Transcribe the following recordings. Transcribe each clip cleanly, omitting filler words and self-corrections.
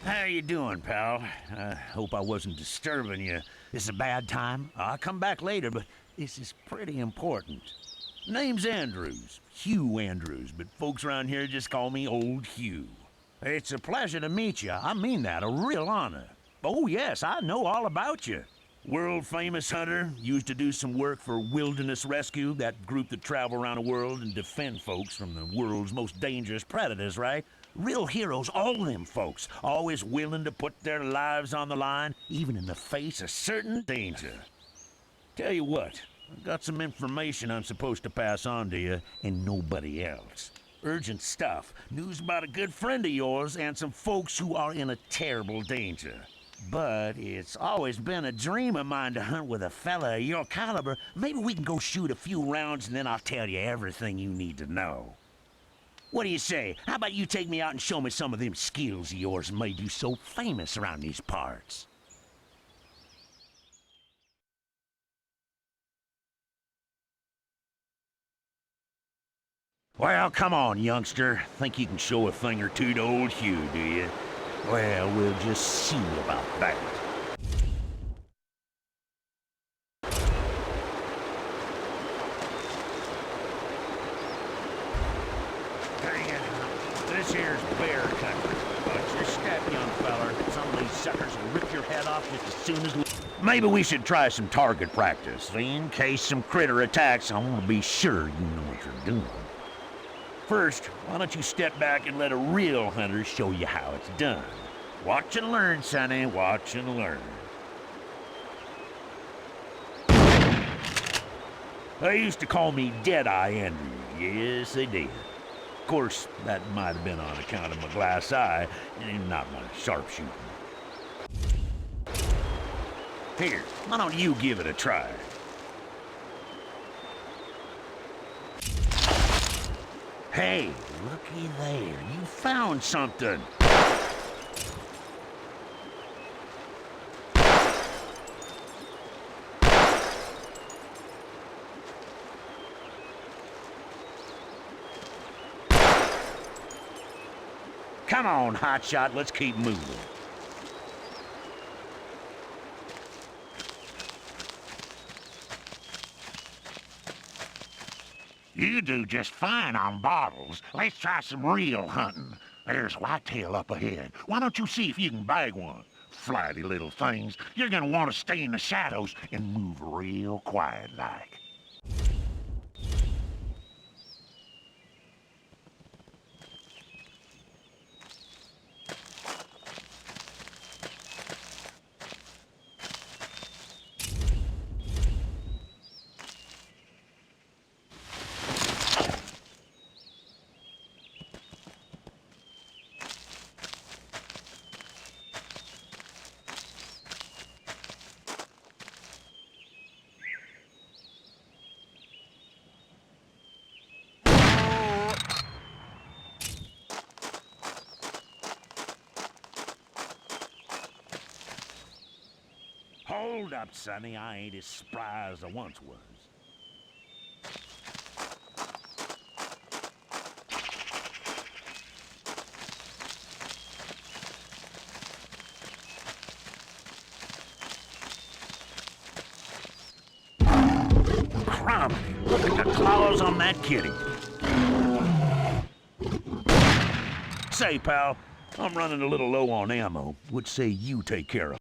How you doing, pal? Hope I wasn't disturbing you. This is a bad time. I'll come back later, but this is pretty important. Name's Andrews. Hugh Andrews, but folks around here just call me Old Hugh. It's a pleasure to meet you. I mean that, a real honor. Oh yes, I know all about you. World-famous hunter, used to do some work for Wilderness Rescue, that group that travel around the world and defend folks from the world's most dangerous predators, right? Real heroes, all them folks, always willing to put their lives on the line, even in the face of certain danger. Tell you what, I've got some information I'm supposed to pass on to you, and nobody else. Urgent stuff, news about a good friend of yours and some folks who are in a terrible danger. But it's always been a dream of mine to hunt with a fella of your caliber. Maybe we can go shoot a few rounds and then I'll tell you everything you need to know. What do you say? How about you take me out and show me some of them skills of yours made you so famous around these parts? Well, come on, youngster. Think you can show a thing or two to Old Hugh, do you? Well, we'll just see about that. Dang it. This here's bear country. Watch your step, young feller. Some of these suckers will rip your head off just as soon as... Maybe we should try some target practice. In case some critter attacks, I want to be sure you know what you're doing. First, why don't you step back and let a real hunter show you how it's done? Watch and learn, sonny. Watch and learn. They used to call me Deadeye Andrews. Yes, they did. Of course, that might have been on account of my glass eye and not my sharpshooting. Here, why don't you give it a try? Hey, looky there. You found something. Come on, hotshot, let's keep moving. You do just fine on bottles. Let's try some real hunting. There's whitetail up ahead. Why don't you see if you can bag one? Flighty little things. You're gonna want to stay in the shadows and move real quiet like. Hold up, sonny. I ain't as spry as I once was. Crummy, look at the claws on that kitty. Say, pal, I'm running a little low on ammo. Would say you take care of.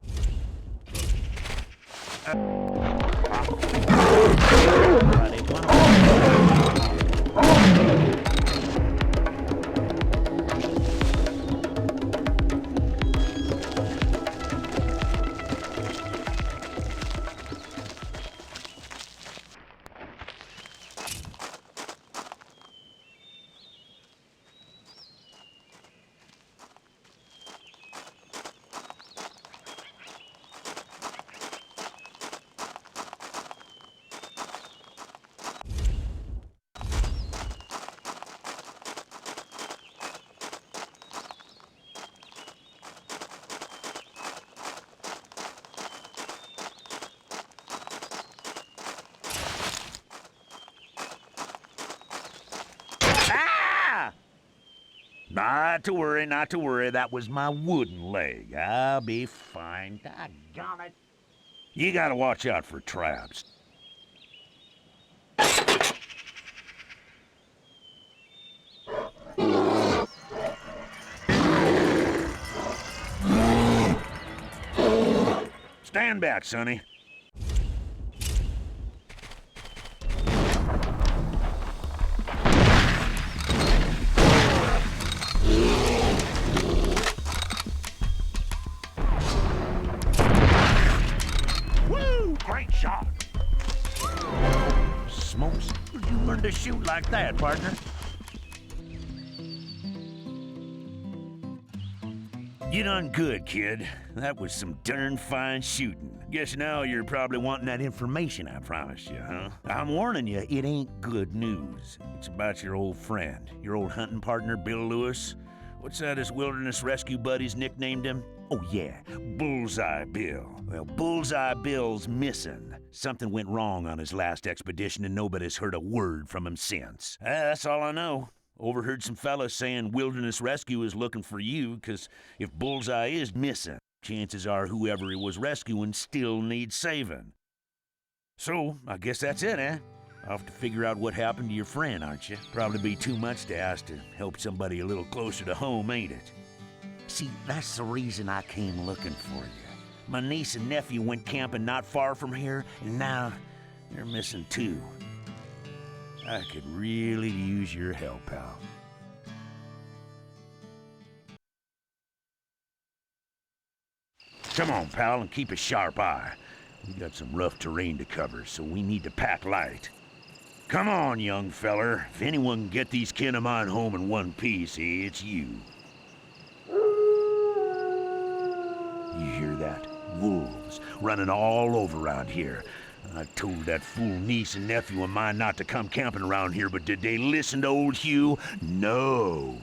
Not to worry, not to worry. That was my wooden leg. I'll be fine. Doggone it. You gotta watch out for traps. Stand back, Sonny. Woo! Great shot. Smokes, where'd you learn to shoot like that, partner? You done good, kid. That was some darn fine shooting. Guess now you're probably wanting that information I promised you, huh? I'm warning you, it ain't good news. It's about your old friend, your old hunting partner, Bill Lewis. What's that his wilderness rescue buddies nicknamed him? Oh yeah, Bullseye Bill. Well, Bullseye Bill's missing. Something went wrong on his last expedition and nobody's heard a word from him since. That's all I know. Overheard some fellas saying Wilderness Rescue is looking for you, 'cause if Bullseye is missing, chances are whoever he was rescuing still needs saving. So, I guess that's it, eh? Off to figure out what happened to your friend, aren't you? Probably be too much to ask to help somebody a little closer to home, ain't it? See, that's the reason I came looking for you. My niece and nephew went camping not far from here, and now they're missing too. I could really use your help, pal. Come on, pal, and keep a sharp eye. We got some rough terrain to cover, so we need to pack light. Come on, young feller. If anyone can get these kin of mine home in one piece, it's you. You hear that? Wolves running all over around here. I told that fool niece and nephew of mine not to come camping around here, but did they listen to old Hugh? No.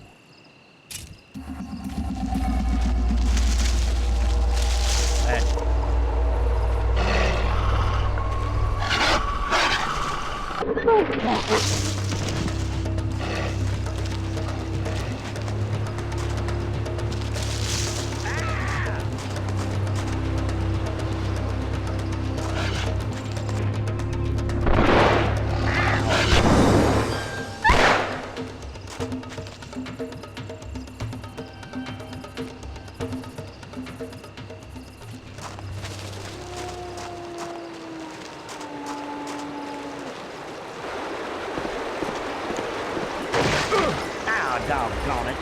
Doggone it.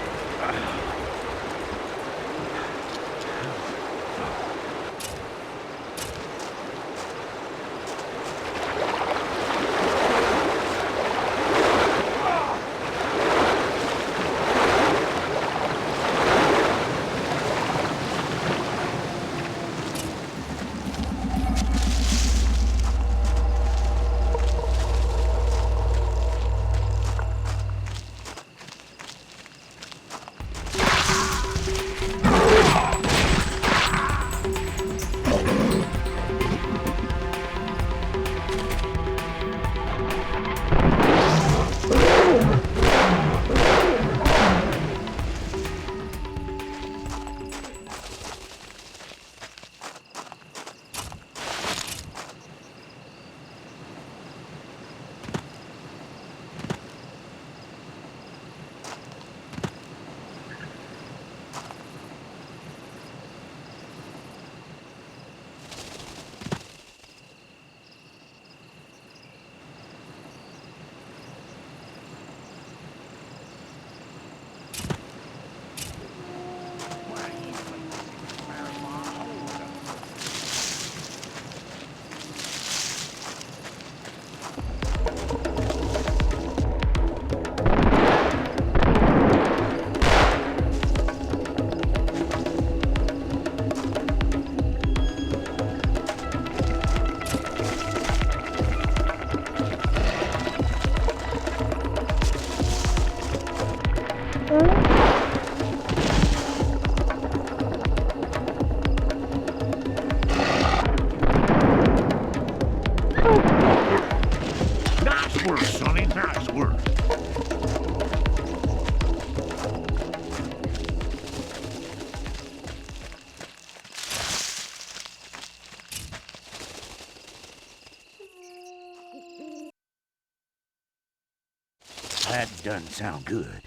That doesn't sound good.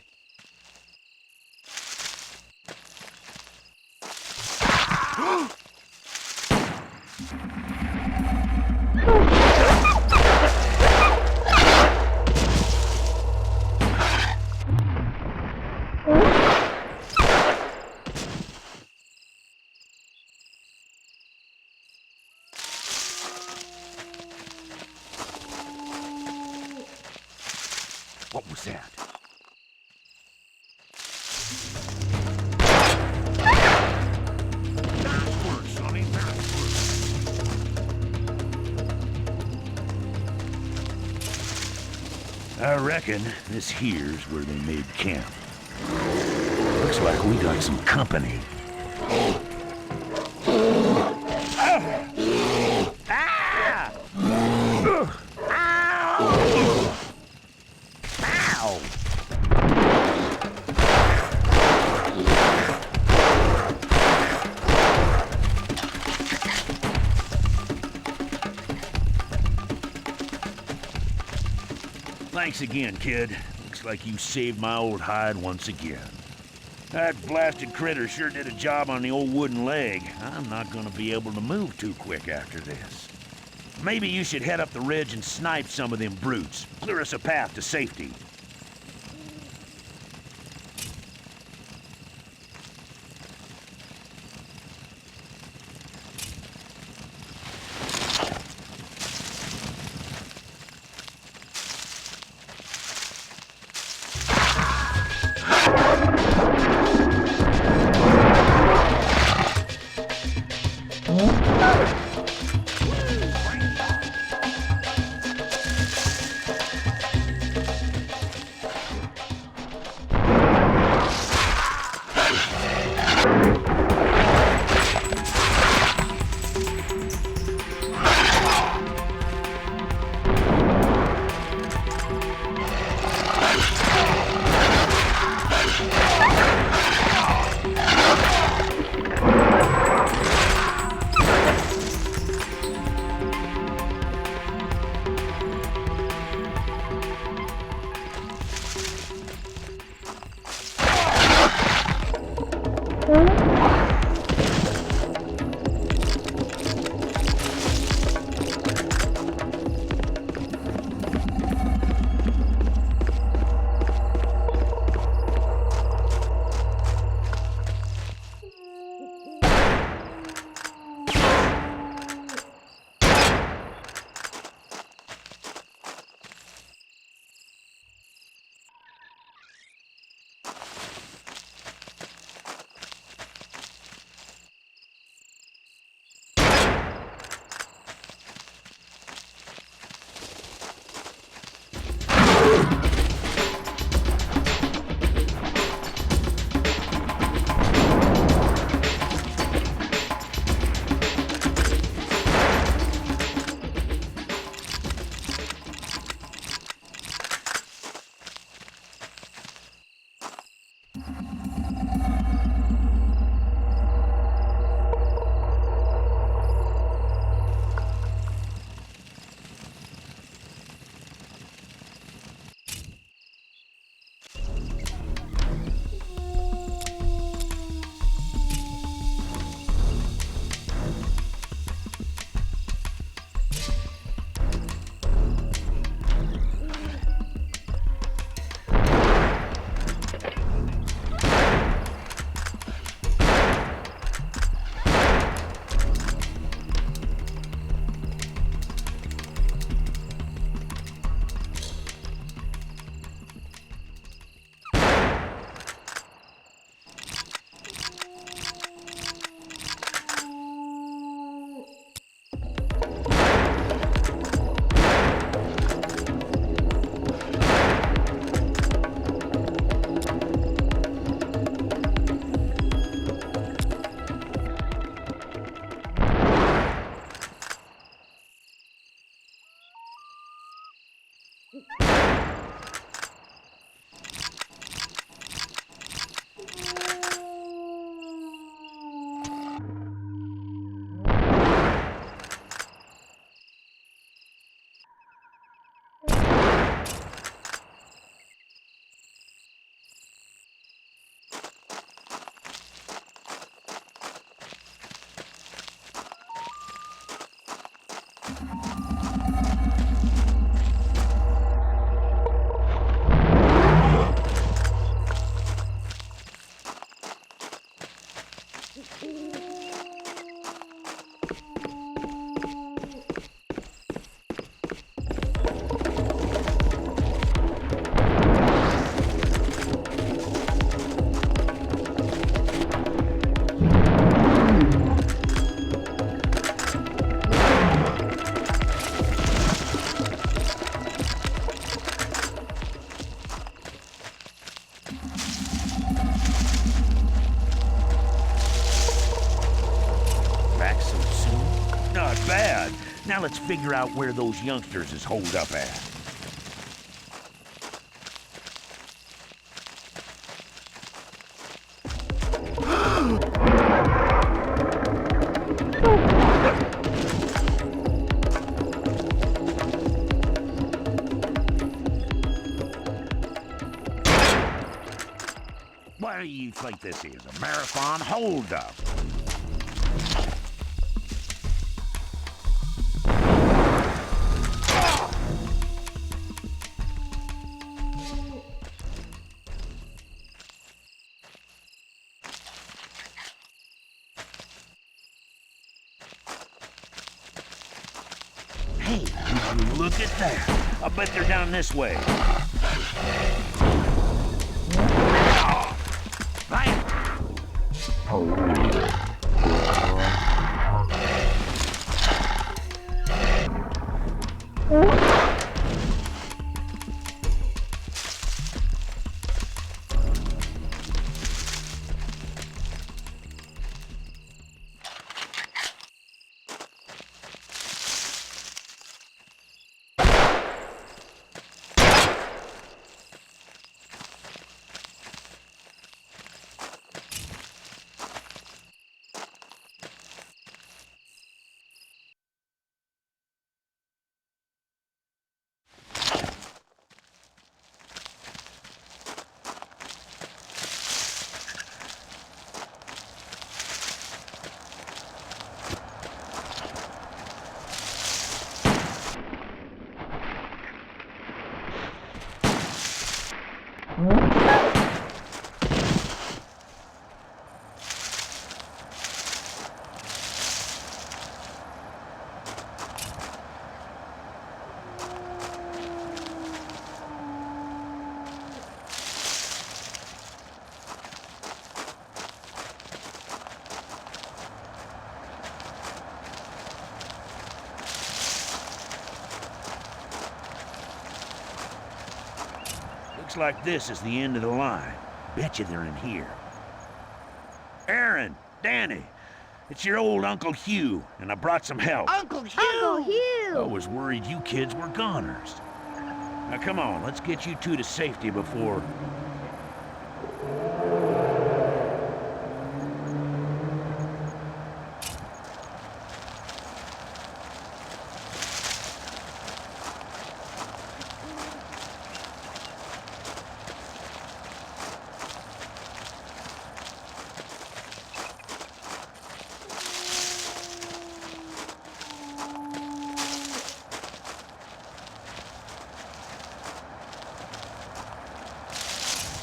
What was that? Nice work, Sonny. Nice work. I reckon this here's where they made camp. Looks like we got some company. Ah! Ow! Thanks again, kid. Looks like you saved my old hide once again. That blasted critter sure did a job on the old wooden leg. I'm not gonna be able to move too quick after this. Maybe you should head up the ridge and snipe some of them brutes. Clear us a path to safety. let's figure out where those youngsters is holed up at. What do you think this is, a marathon holdup? Hey, look at that. I bet they're down this way. Right. Looks like this is the end of the line. Bet you they're in here. Aaron, Danny, it's your old Uncle Hugh, and I brought some help. Uncle Hugh! Uncle Hugh! I was worried you kids were goners. Now come on, let's get you two to safety before...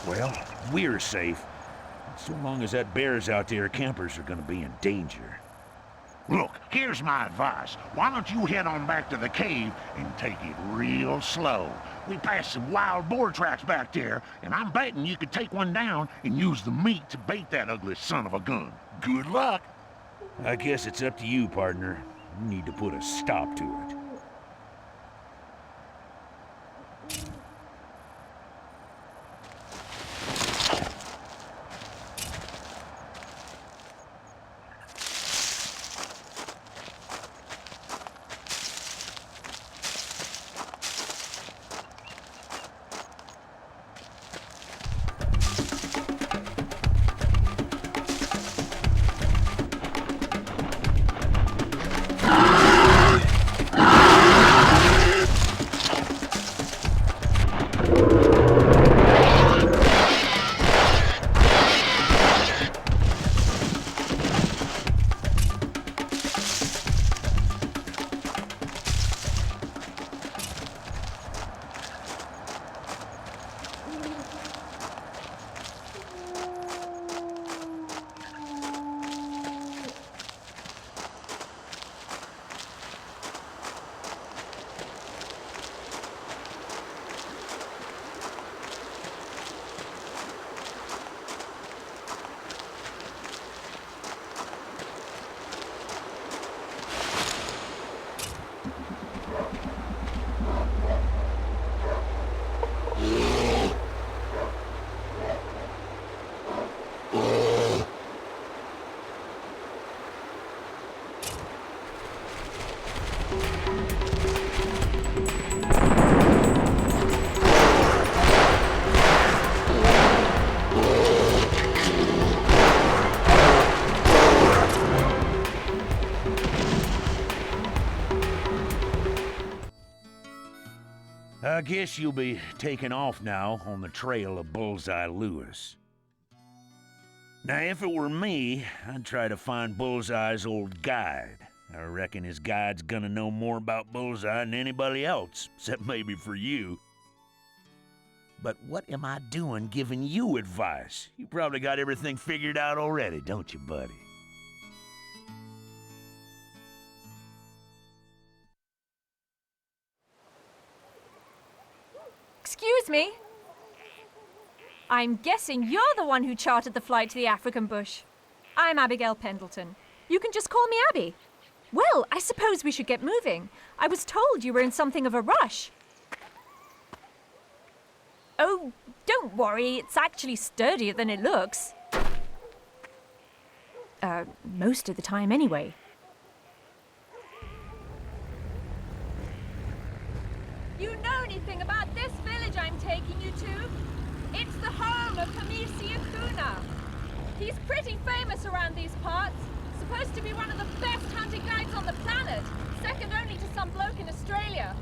Well, we're safe. So long as that bear's out there, campers are gonna be in danger. Look, here's my advice. Why don't you head on back to the cave and take it real slow? We passed some wild boar tracks back there, and I'm betting you could take one down and use the meat to bait that ugly son of a gun. Good luck. I guess it's up to you, partner. You need to put a stop to it. I guess you'll be taking off now on the trail of Bullseye Lewis. Now, if it were me, I'd try to find Bullseye's old guide. I reckon his guide's gonna know more about Bullseye than anybody else, except maybe for you. But what am I doing giving you advice? You probably got everything figured out already, don't you, buddy? Excuse me? I'm guessing you're the one who chartered the flight to the African bush. I'm Abigail Pendleton. You can just call me Abby. Well, I suppose we should get moving. I was told you were in something of a rush. Oh, don't worry. It's actually sturdier than it looks. Most of the time anyway. You know anything about this village I'm taking you to? It's the home of Hamisi Akuna. He's pretty famous around these parts. Supposed to be one of the best hunting guides on the planet, second only to some bloke in Australia.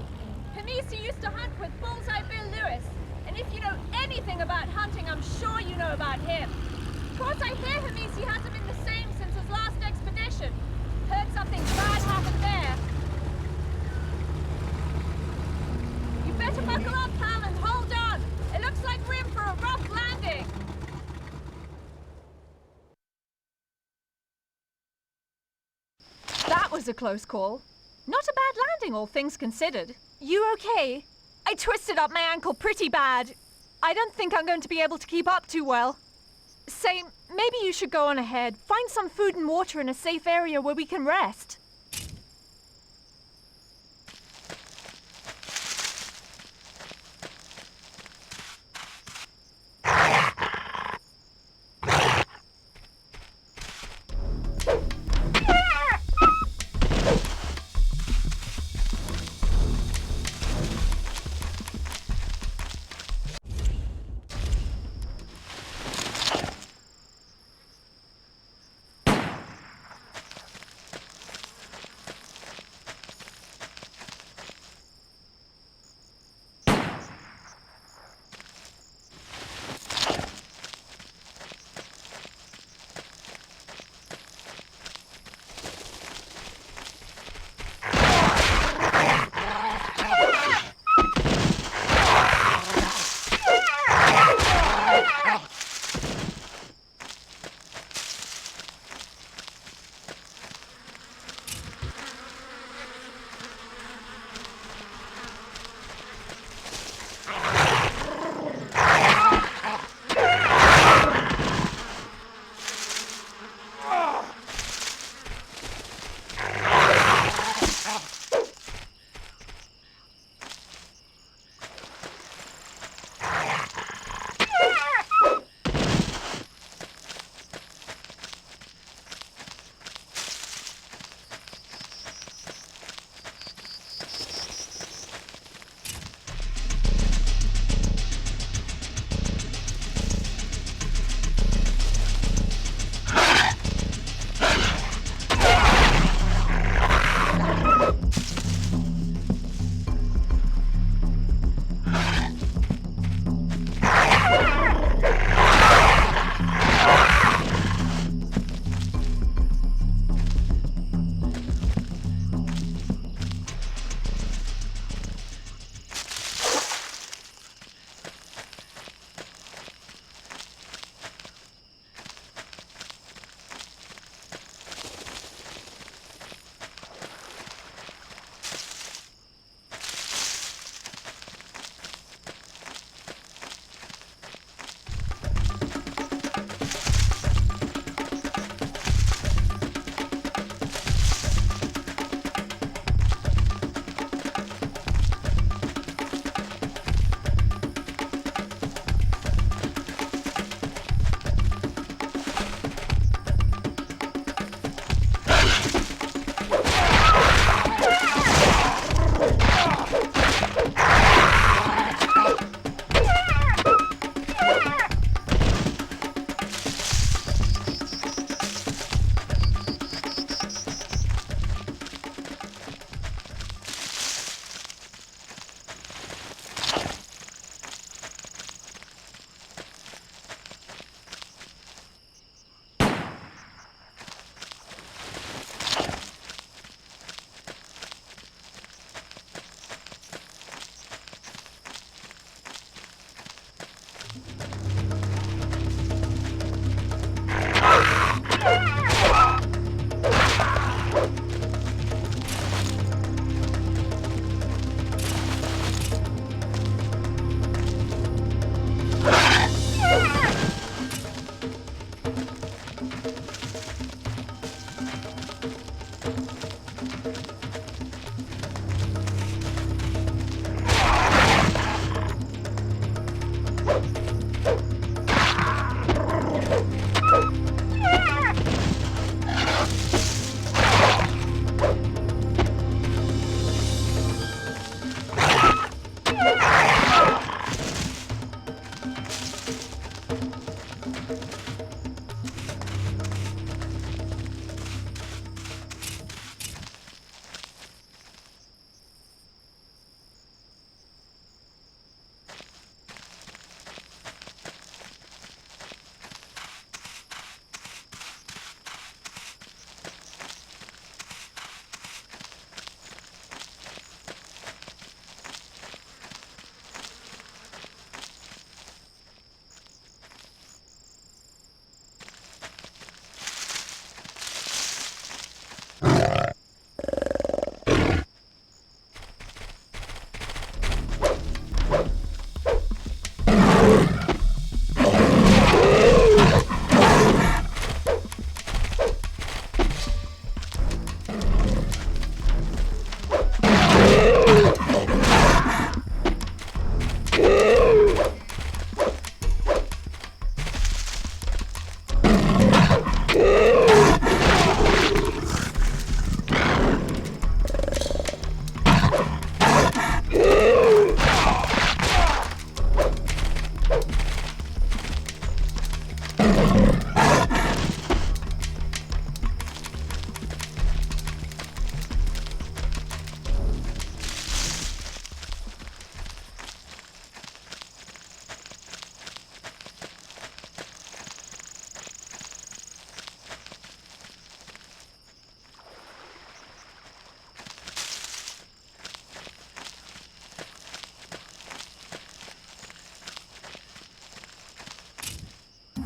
Hamisi used to hunt with Bullseye Bill Lewis, and if you know anything about hunting, I'm sure you know about him. Of course, I hear Hamisi hasn't been the same since his last expedition. Heard something bad happened there. You better buckle up, pal, and hold on. It looks like we're in for a rough landing. That was a close call. Not a bad landing, all things considered. You okay? I twisted up my ankle pretty bad. I don't think I'm going to be able to keep up too well. Say, maybe you should go on ahead. Find some food and water in a safe area where we can rest.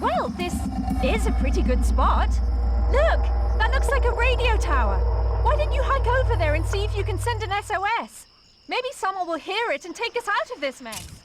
Well, this is a pretty good spot. Look, that looks like a radio tower. Why don't you hike over there and see if you can send an SOS? Maybe someone will hear it and take us out of this mess.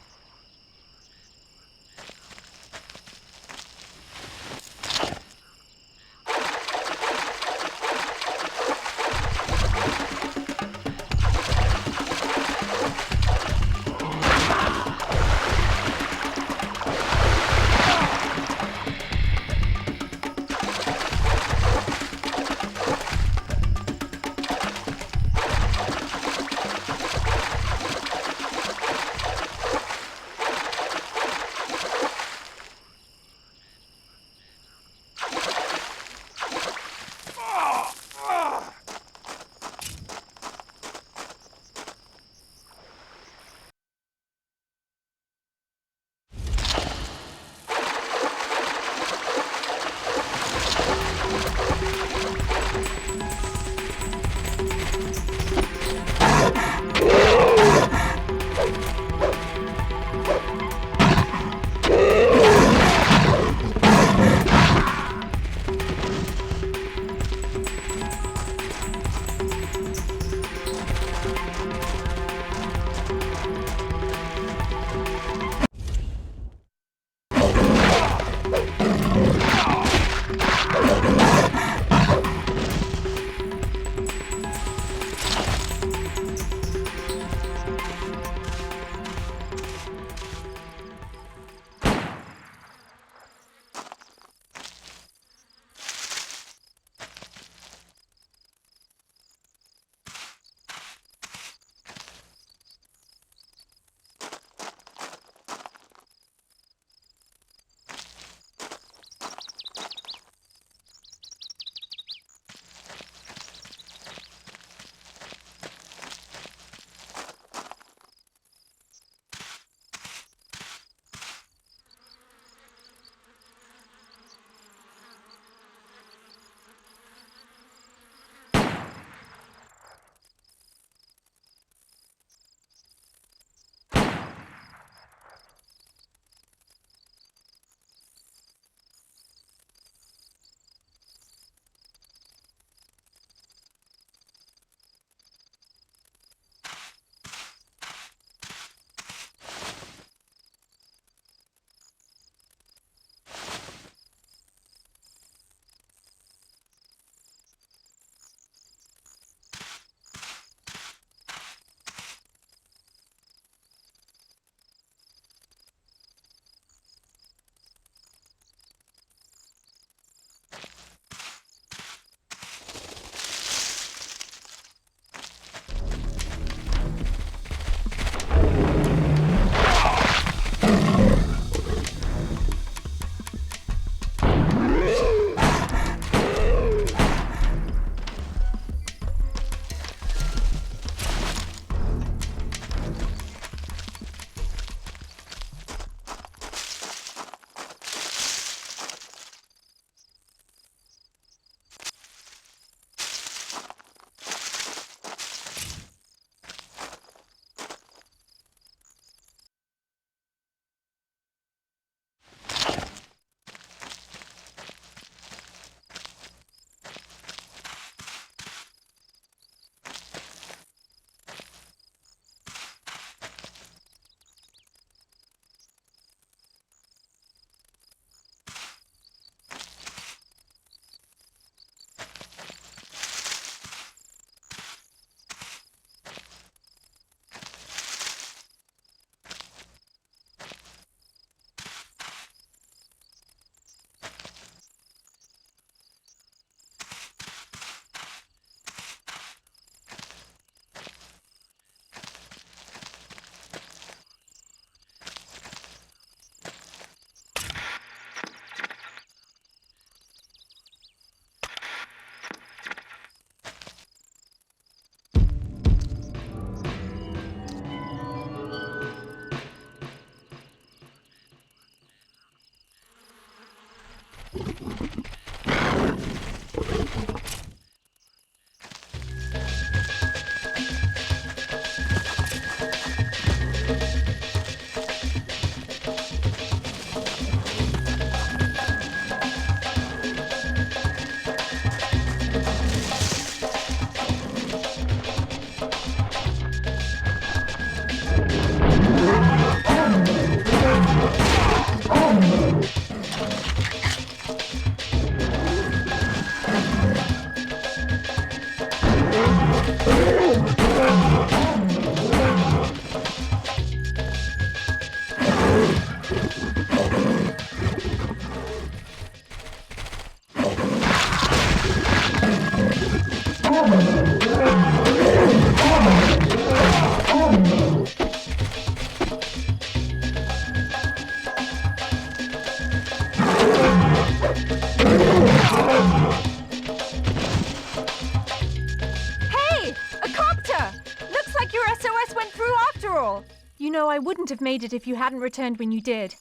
Hey! A copter! Looks like your SOS went through after all. You know, I wouldn't have made it if you hadn't returned when you did.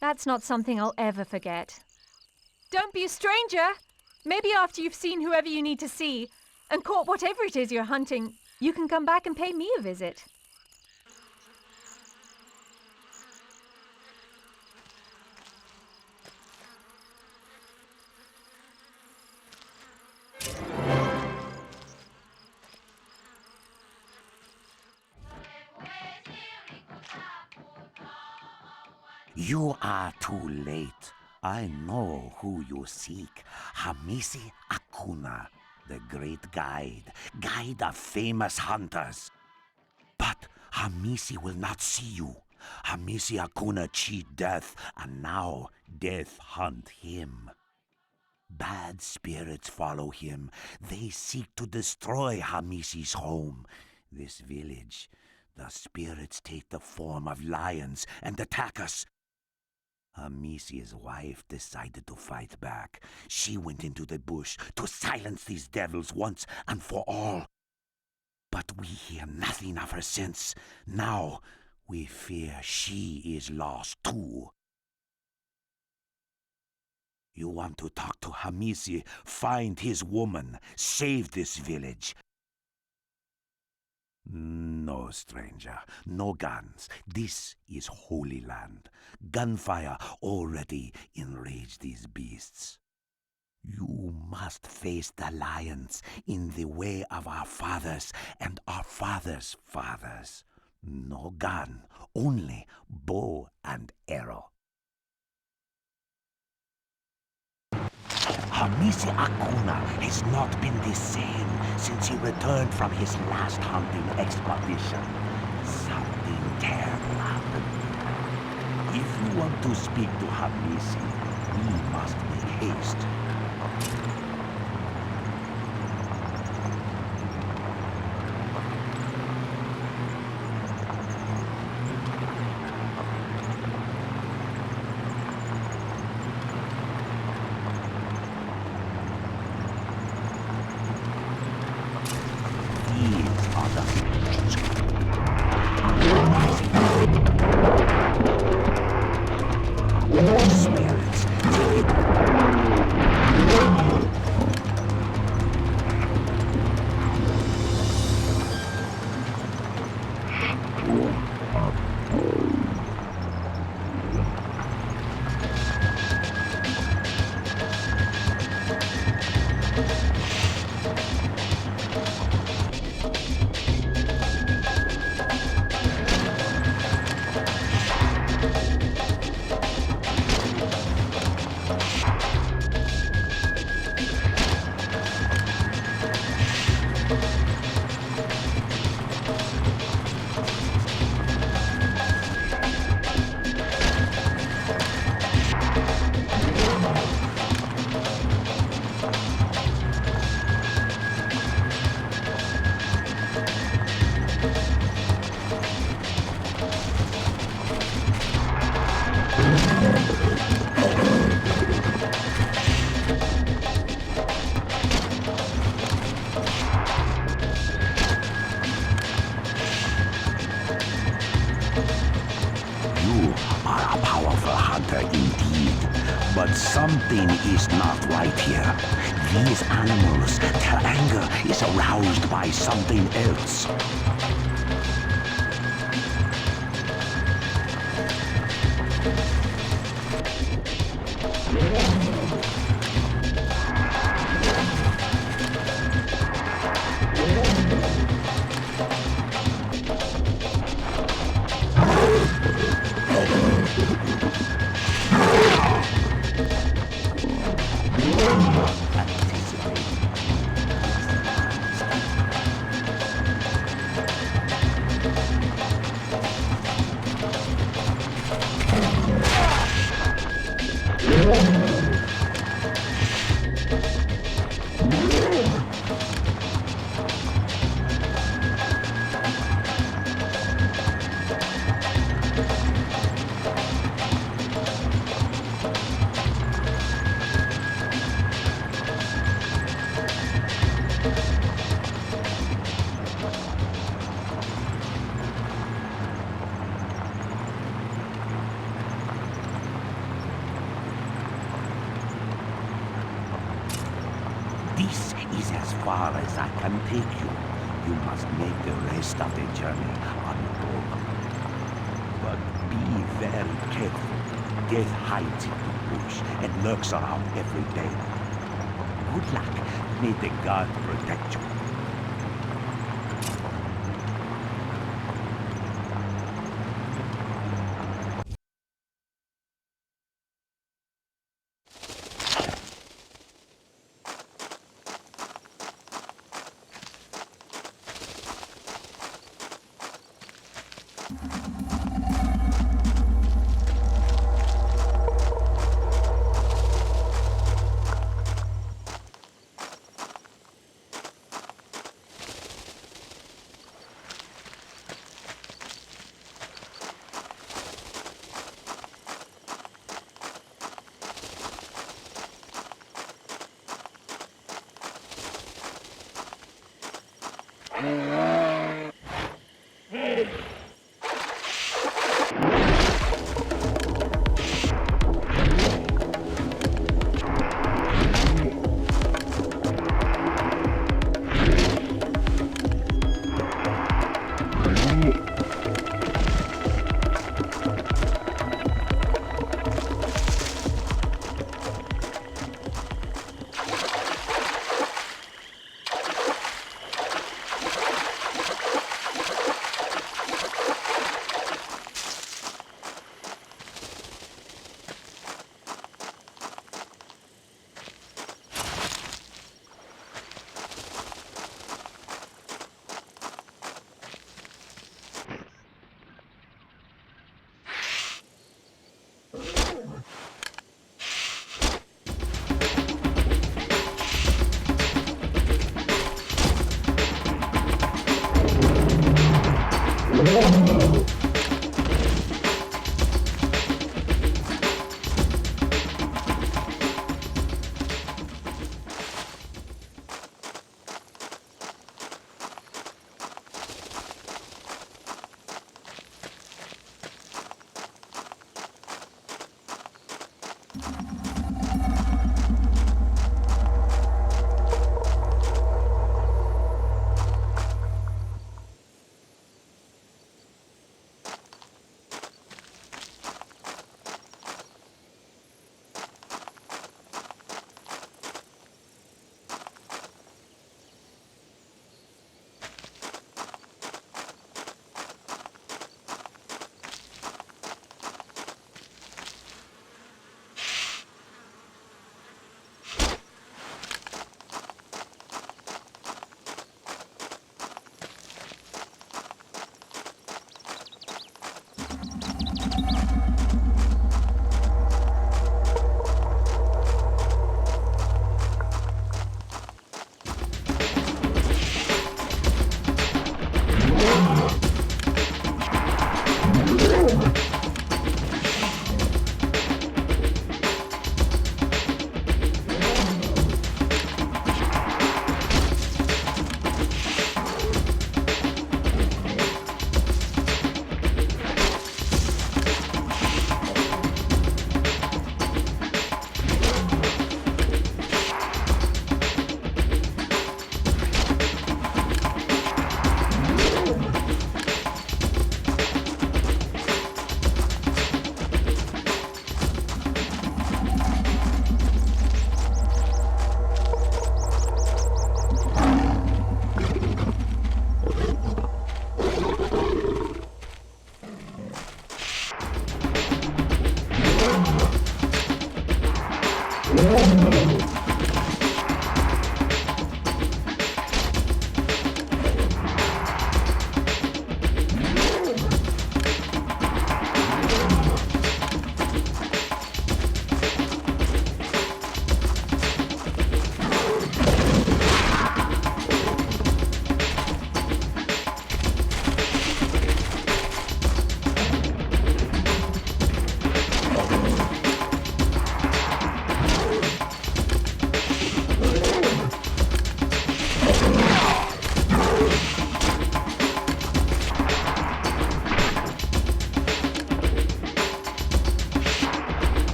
That's not something I'll ever forget. Don't be a stranger. Maybe after you've seen whoever you need to see and caught whatever it is you're hunting, you can come back and pay me a visit. You are too late. I know who you seek. Hamisi Akuna, the great guide of famous hunters. But Hamisi will not see you. Hamisi Akuna cheat death, and now death hunt him. Bad spirits follow him. They seek to destroy Hamisi's home. This village, the spirits take the form of lions and attack us. Hamisi's wife decided to fight back. She went into the bush to silence these devils once and for all. But we hear nothing of her since. Now we fear she is lost too. You want to talk to Hamisi, find his woman, save this village. No, stranger, no guns. This is Holy Land. Gunfire already enraged these beasts. You must face the lions in the way of our fathers and our fathers' fathers. No gun, only bow and arrow. Hamisi Akuna has not been the same since he returned from his last hunting expedition. Something terrible happened. If you want to speak to Hamisi, we must make haste. But something is not right here. These animals, their anger is aroused by something else. This is as far as I can take you. You must make the rest of the journey on board. But be very careful. Death hides in the bush and lurks around every day. Good luck. May the God protect you.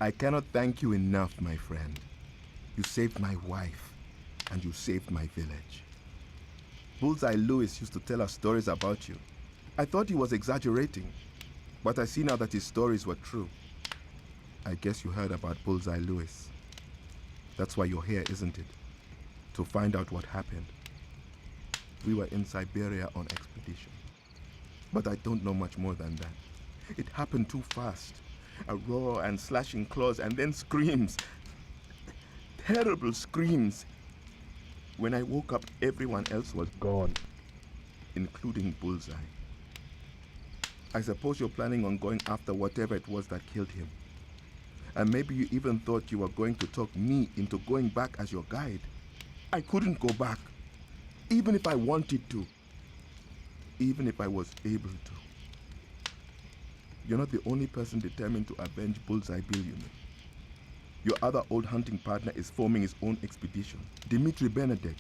I cannot thank you enough, my friend. You saved my wife, and you saved my village. Bullseye Lewis used to tell us stories about you. I thought he was exaggerating, but I see now that his stories were true. I guess you heard about Bullseye Lewis. That's why you're here, isn't it? To find out what happened. We were in Siberia on expedition. But I don't know much more than that. It happened too fast. A roar and slashing claws and then screams. Terrible screams. When I woke up, everyone else was gone, including Bullseye. I suppose you're planning on going after whatever it was that killed him. And maybe you even thought you were going to talk me into going back as your guide. I couldn't go back, even if I wanted to, even if I was able to. You're not the only person determined to avenge Bullseye Bill, you know. Your other old hunting partner is forming his own expedition. Dmitri Benedek.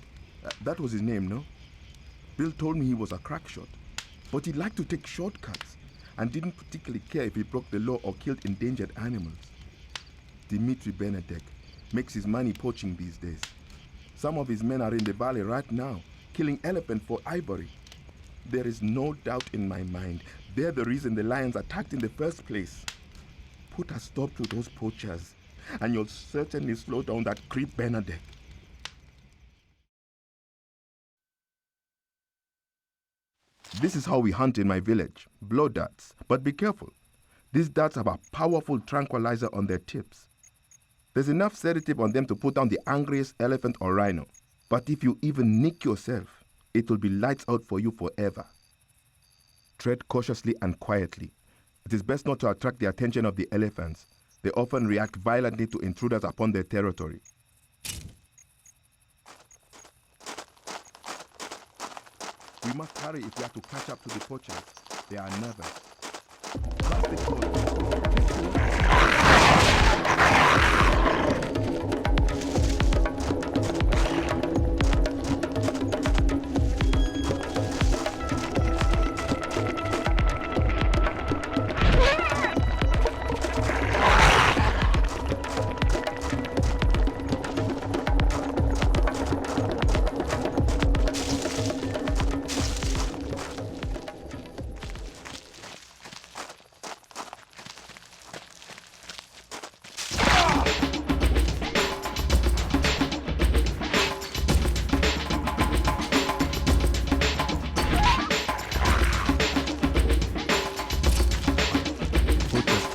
That was his name, no? Bill told me he was a crack shot, but he liked to take shortcuts and didn't particularly care if he broke the law or killed endangered animals. Dmitri Benedek makes his money poaching these days. Some of his men are in the valley right now, killing elephant for ivory. There is no doubt in my mind they're the reason the lions attacked in the first place. Put a stop to those poachers, and you'll certainly slow down that creep Benedek. This is how we hunt in my village. Blow darts. But be careful. These darts have a powerful tranquilizer on their tips. There's enough sedative on them to put down the angriest elephant or rhino. But if you even nick yourself, it will be lights out for you forever. Tread cautiously and quietly. It is best not to attract the attention of the elephants. They often react violently to intruders upon their territory. We must hurry if we have to catch up to the poachers. They are nervous. Blast the door.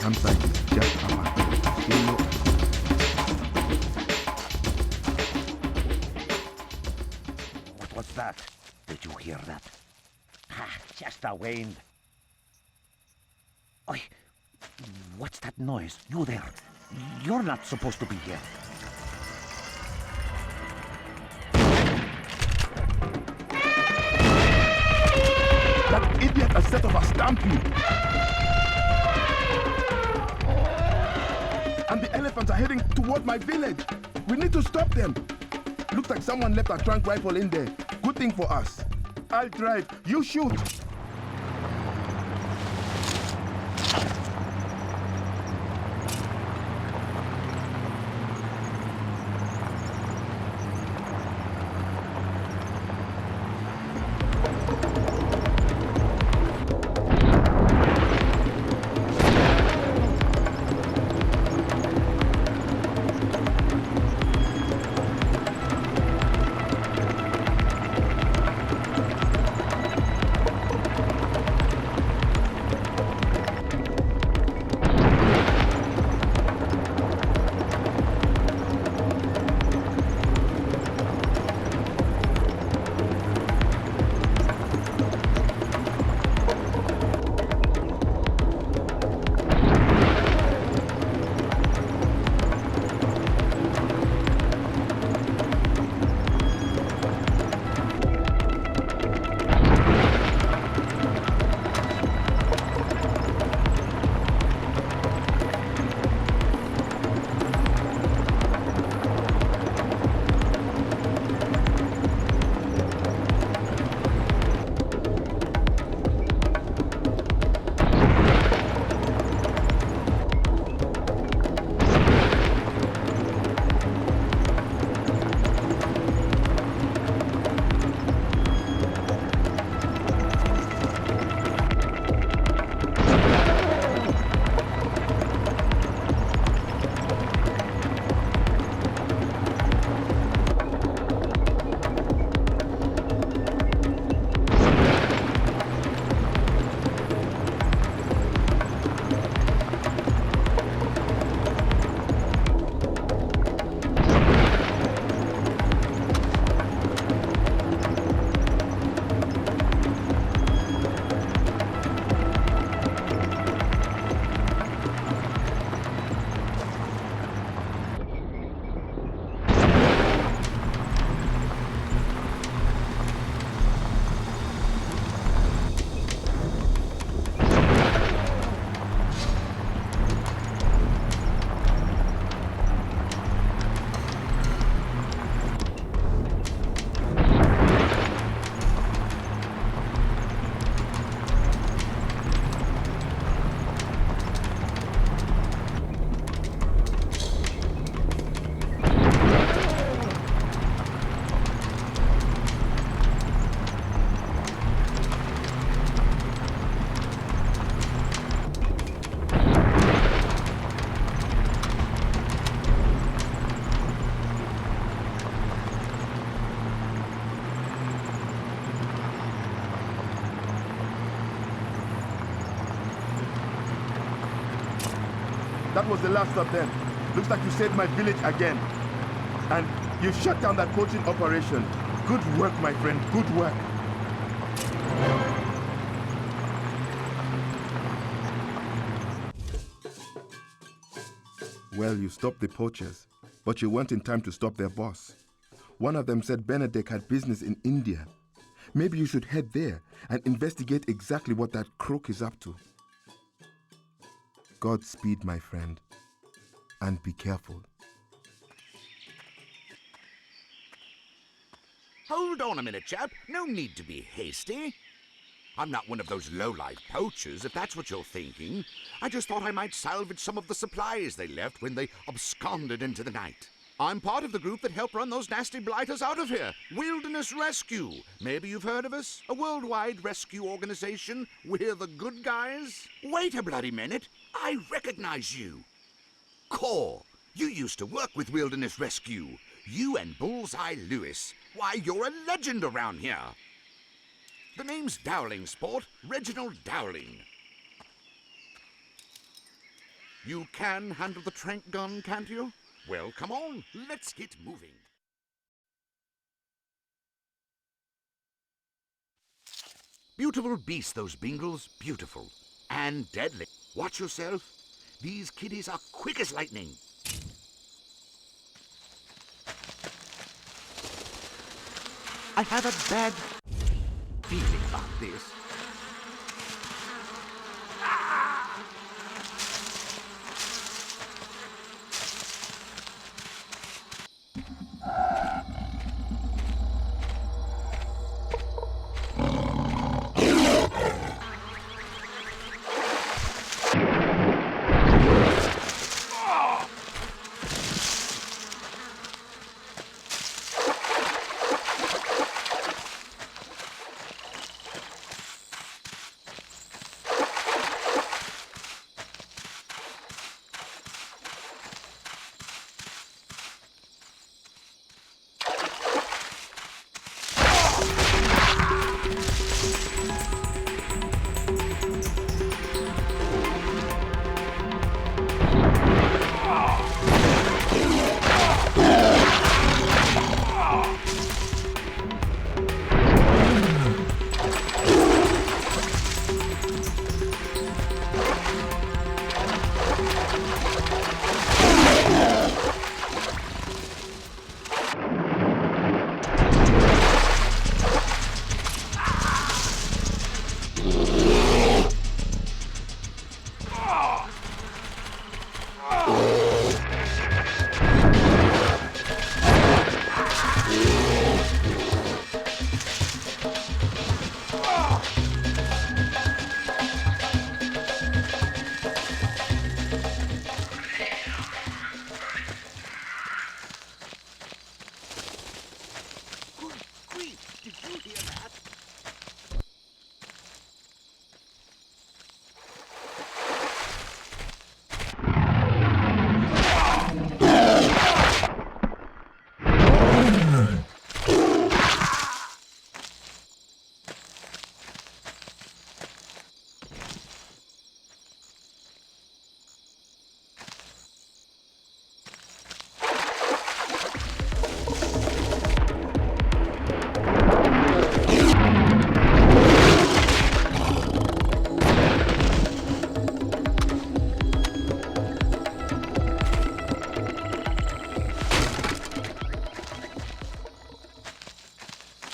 Campsite is just up ahead. What was that? Did you hear that? Ah, just a wind. Oi, what's that noise? You there? You're not supposed to be here. That idiot has set off a stampede. And the elephants are heading toward my village. We need to stop them. Looks like someone left a trunk rifle in there. Good thing for us. I'll drive. You shoot. that was the last of them. Looks like you saved my village again. And you shut down that poaching operation. Good work, my friend. Good work. Well, you stopped the poachers, but you weren't in time to stop their boss. One of them said Benedek had business in India. Maybe you should head there and investigate exactly what that crook is up to. Godspeed, my friend, and be careful. Hold on a minute, chap. No need to be hasty. I'm not one of those low-life poachers, if that's what you're thinking. I just thought I might salvage some of the supplies they left when they absconded into the night. I'm part of the group that helped run those nasty blighters out of here. Wilderness Rescue. Maybe you've heard of us? A worldwide rescue organization. We're the good guys. Wait a bloody minute. I recognize you. Core, you used to work with Wilderness Rescue. You and Bullseye Lewis. Why, you're a legend around here. The name's Dowling, Sport. Reginald Dowling. You can handle the trank gun, can't you? Well, come on, let's get moving. Beautiful beasts, those Bingles. Beautiful. And deadly. Watch yourself. These kiddies are quick as lightning. I have a bad feeling about this.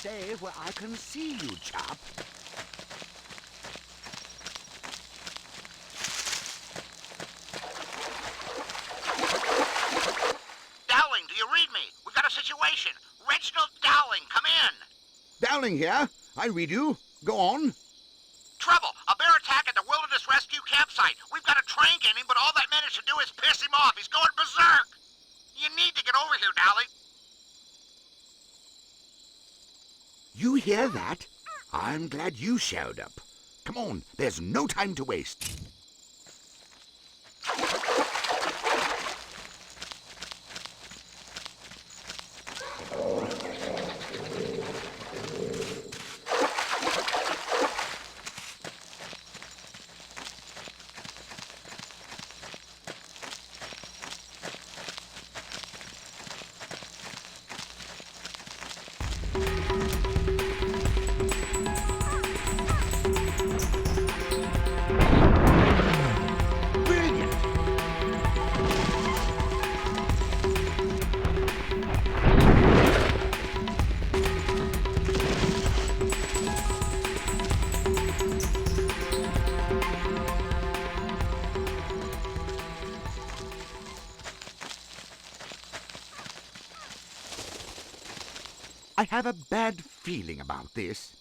Stay where I can see you, chap. Dowling, do you read me? We've got a situation. Reginald Dowling, come in. Dowling here. I read you. Go on. Trouble. A bear attack at the Wilderness Rescue campsite. We've got a train in him, but all that managed to do is piss him off. He's going berserk. You need to get over here, Dowling. You hear that? I'm glad you showed up. Come on, there's no time to waste. I have a bad feeling about this.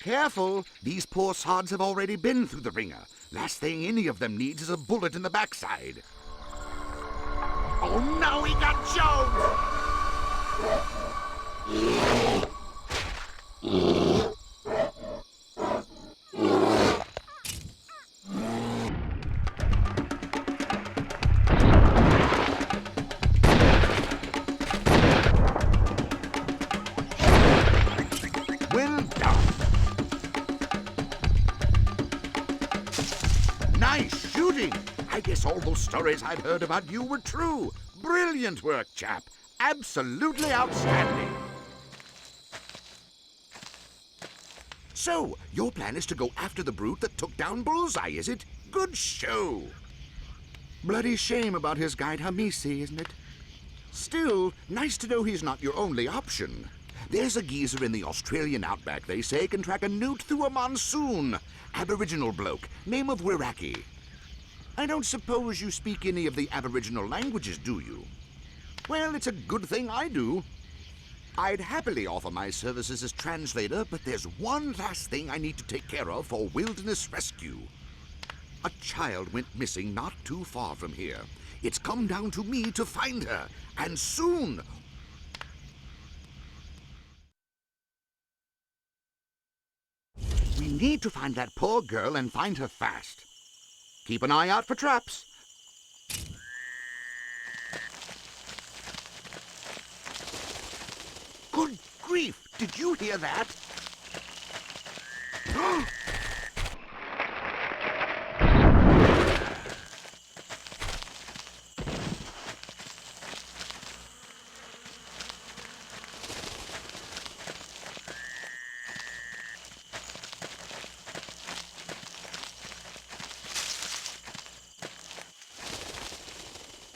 Careful! These poor sods have already been through the ringer. Last thing any of them needs is a bullet in the backside. Oh no, he got Jones! Well done! Nice shooting! I guess all those stories I'd heard about you were true. Brilliant work, chap. Absolutely outstanding. So, your plan is to go after the brute that took down Bullseye, is it? Good show. Bloody shame about his guide Hamisi, isn't it? Still, nice to know he's not your only option. There's a geezer in the Australian outback, they say, can track a newt through a monsoon. Aboriginal bloke, name of Wiraki. I don't suppose you speak any of the Aboriginal languages, do you? Well, it's a good thing I do. I'd happily offer my services as translator, but there's one last thing I need to take care of for wilderness rescue. A child went missing not too far from here. It's come down to me to find her, and soon. We need to find that poor girl and find her fast. Keep an eye out for traps. Good grief! Did you hear that?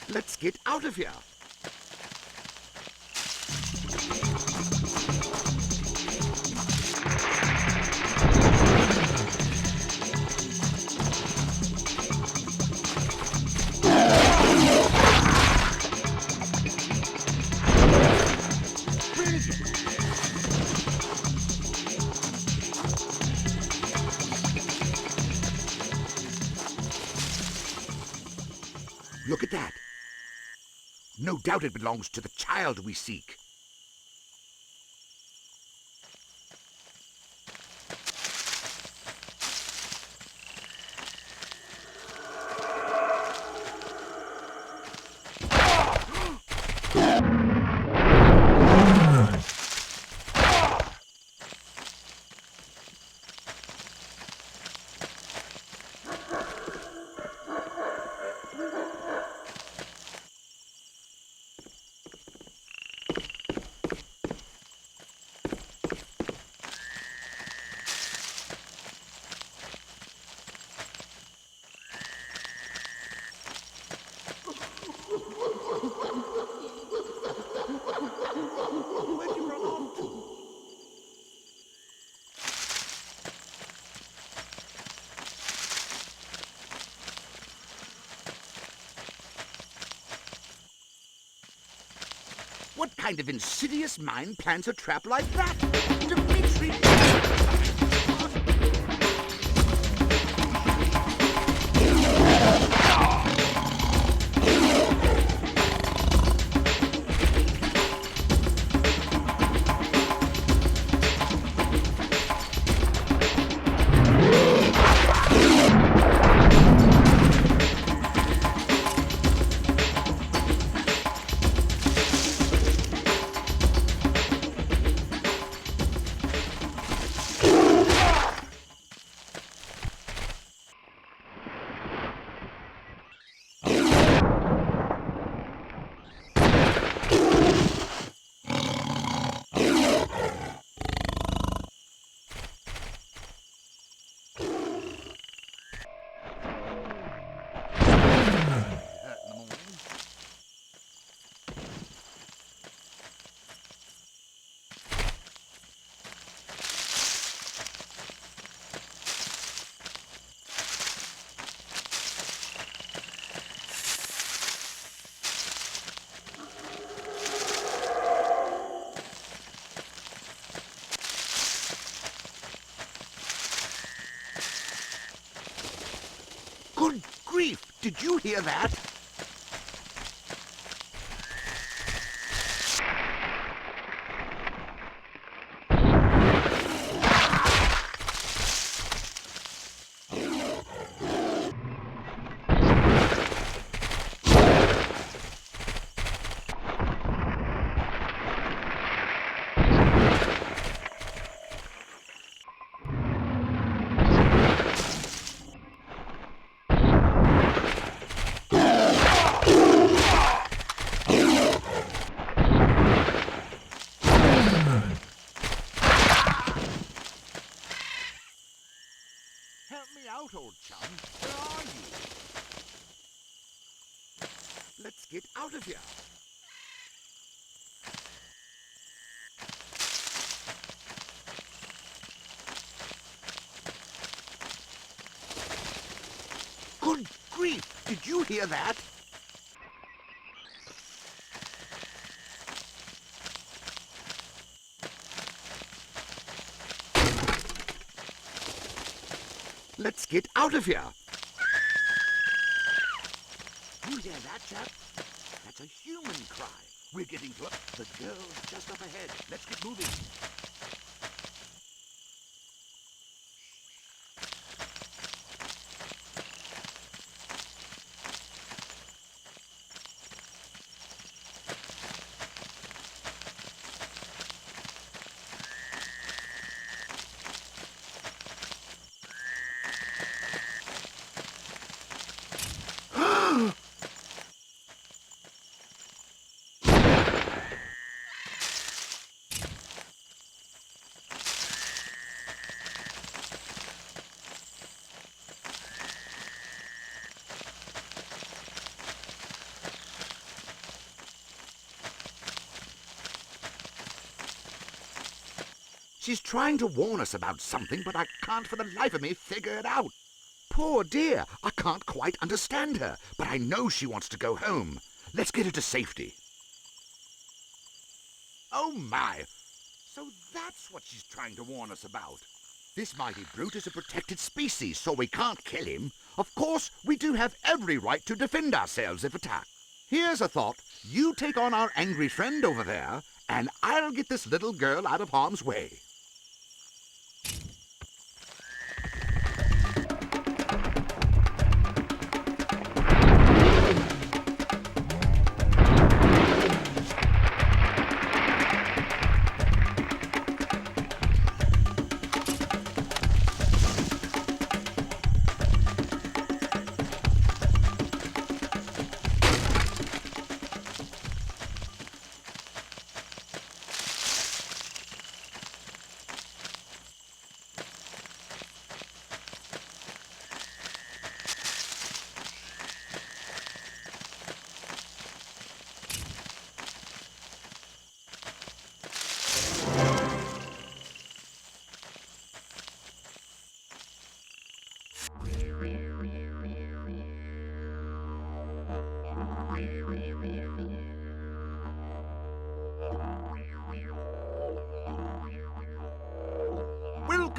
Let's get out of here. Look at that. No doubt it belongs to the child we seek. kind of insidious mind plans a trap like that? Dimitri... Good grief! Did you hear that? Help me out, old chum. Where are you? Let's get out of here. Good grief! Did you hear that? Let's get out of here. You hear that, chap? That's a human cry. We're getting close. The girl's just up ahead. Let's get moving. She's trying to warn us about something, but I can't for the life of me figure it out. Poor dear, I can't quite understand her, but I know she wants to go home. Let's get her to safety. Oh my! So that's what she's trying to warn us about. This mighty brute is a protected species, so we can't kill him. Of course, we do have every right to defend ourselves if attacked. Here's a thought. You take on our angry friend over there, and I'll get this little girl out of harm's way.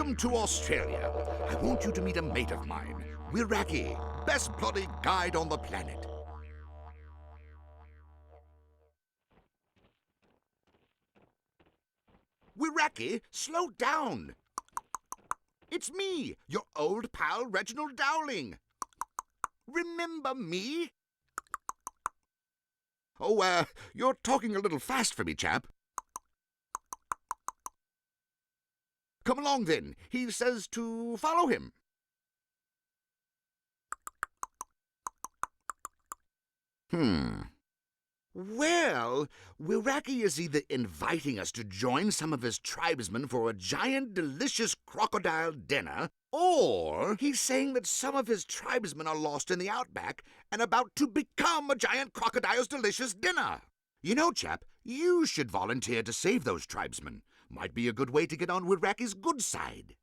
Welcome to Australia. I want you to meet a mate of mine, Wiraki, best bloody guide on the planet. Wiraki, slow down. It's me, your old pal Reginald Dowling. Remember me? Oh, you're talking a little fast for me, chap. Come along, then. He says to follow him. Well, Wiraki is either inviting us to join some of his tribesmen for a giant, delicious crocodile dinner, or he's saying that some of his tribesmen are lost in the outback and about to become a giant crocodile's delicious dinner. You know, chap, you should volunteer to save those tribesmen. Might be a good way to get on Wiraki's good side.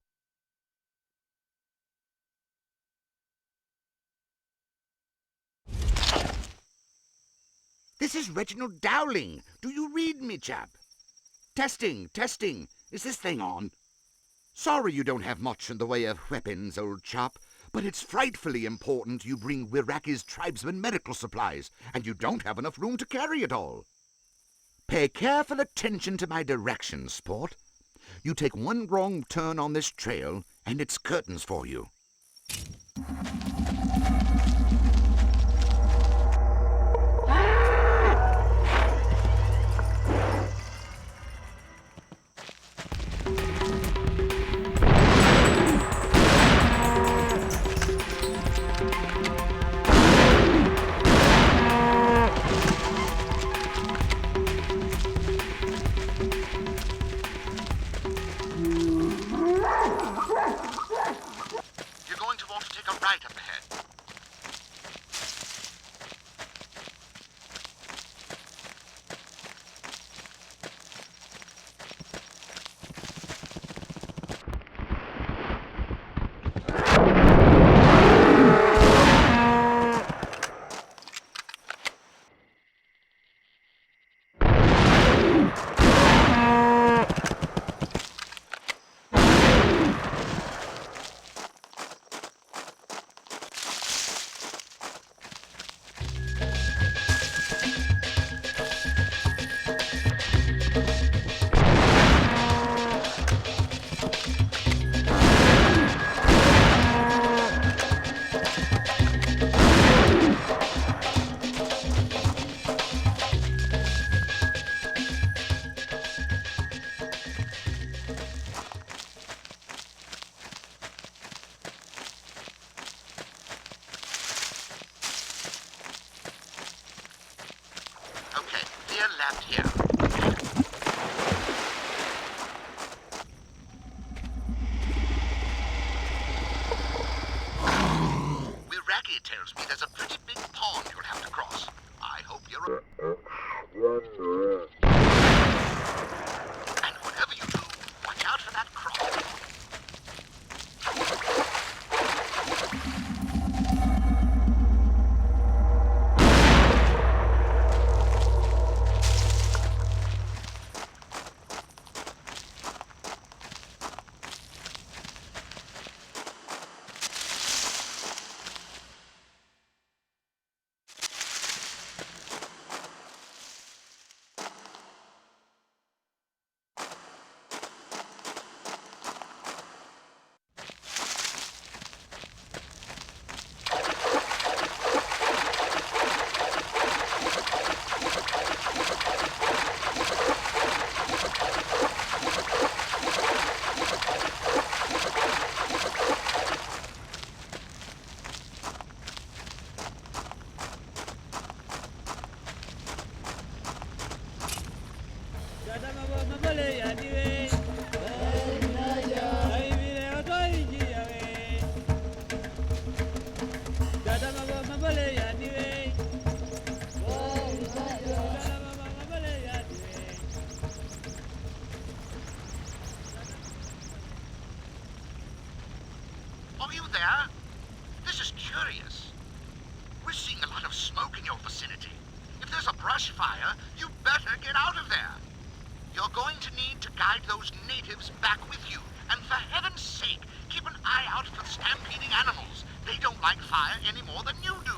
This is Reginald Dowling. Do you read me, chap? Testing, testing. Is this thing on? Sorry you don't have much in the way of weapons, old chap, but it's frightfully important you bring Wiraki's tribesmen medical supplies, and you don't have enough room to carry it all. Pay careful attention to my directions, sport. You take one wrong turn on this trail, and it's curtains for you. Right up ahead. Left here. Wiraki tells me there's a pretty big pond you'll have to cross. I hope you're and whatever you do, watch out for that croc. Are you there? This is curious. We're seeing a lot of smoke in your vicinity. If there's a brush fire, you better get out of there. You're going to need to guide those natives back with you And for heaven's sake, keep an eye out for stampeding animals. They don't like fire any more than you do.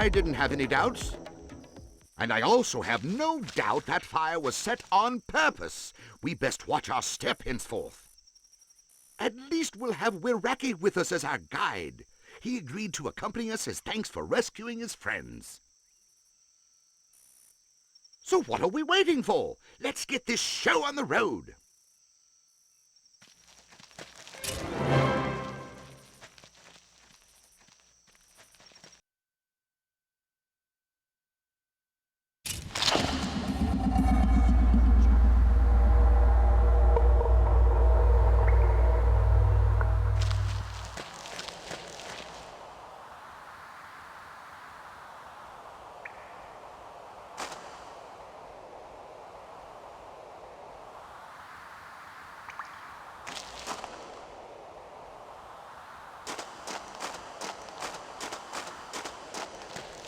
I didn't have any doubts. And I also have no doubt that fire was set on purpose. We best watch our step henceforth. At least we'll have Wiraki with us as our guide. He agreed to accompany us as thanks for rescuing his friends. So what are we waiting for? Let's get this show on the road.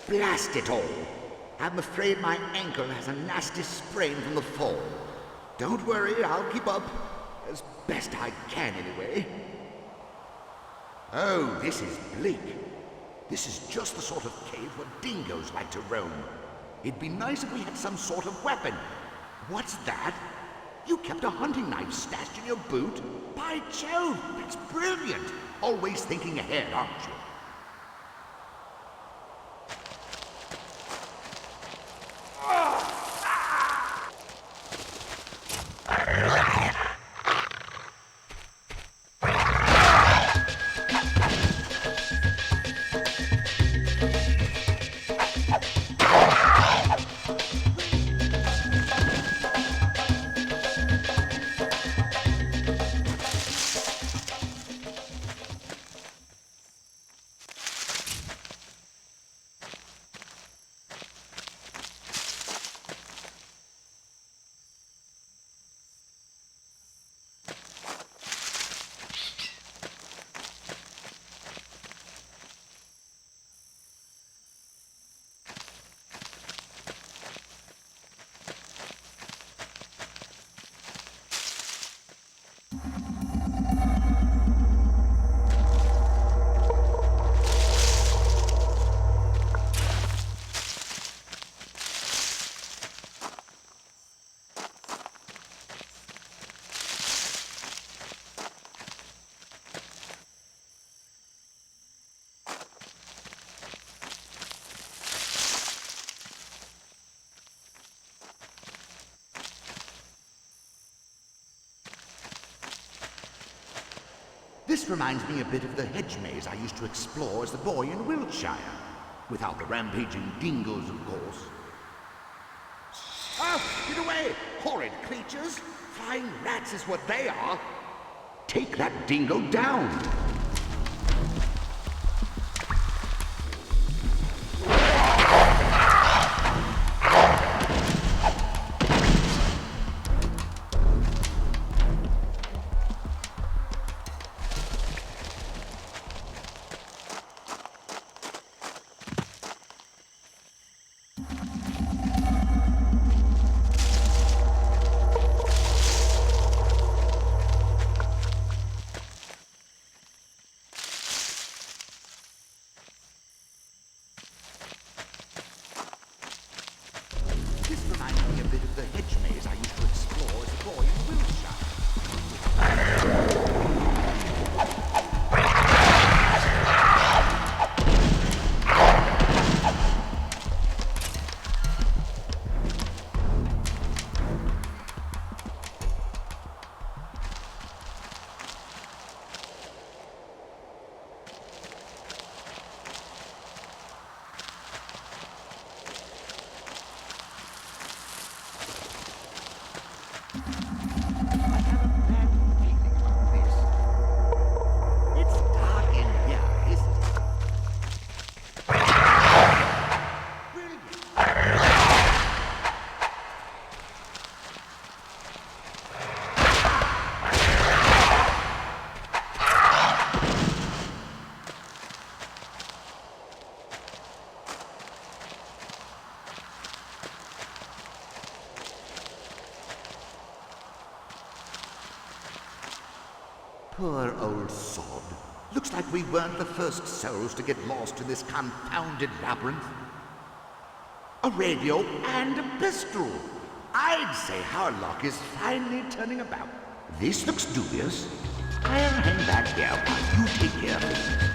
Blast it all. I'm afraid my ankle has a nasty sprain from the fall. Don't worry, I'll keep up. As best I can, anyway. Oh, this is bleak. This is just the sort of cave where dingoes like to roam. It'd be nice if we had some sort of weapon. What's that? You kept a hunting knife stashed in your boot? By Jove, that's brilliant. Always thinking ahead, aren't you? This reminds me a bit of the hedge maze I used to explore as a boy in Wiltshire. Without the rampaging dingoes, of course. Oh, get away! Horrid creatures! Flying rats is what they are! Take that dingo down! This reminds me a bit of the hedge maze I used to explore as a boy in Wiltshire. I have a bad feeling about this. It's dark in here, isn't it? Brilliant. Poor old sod. Looks like we weren't the first souls to get lost in this confounded labyrinth. A radio and a pistol. I'd say our luck is finally turning about. This looks dubious. I'll hang back here while you take care of it.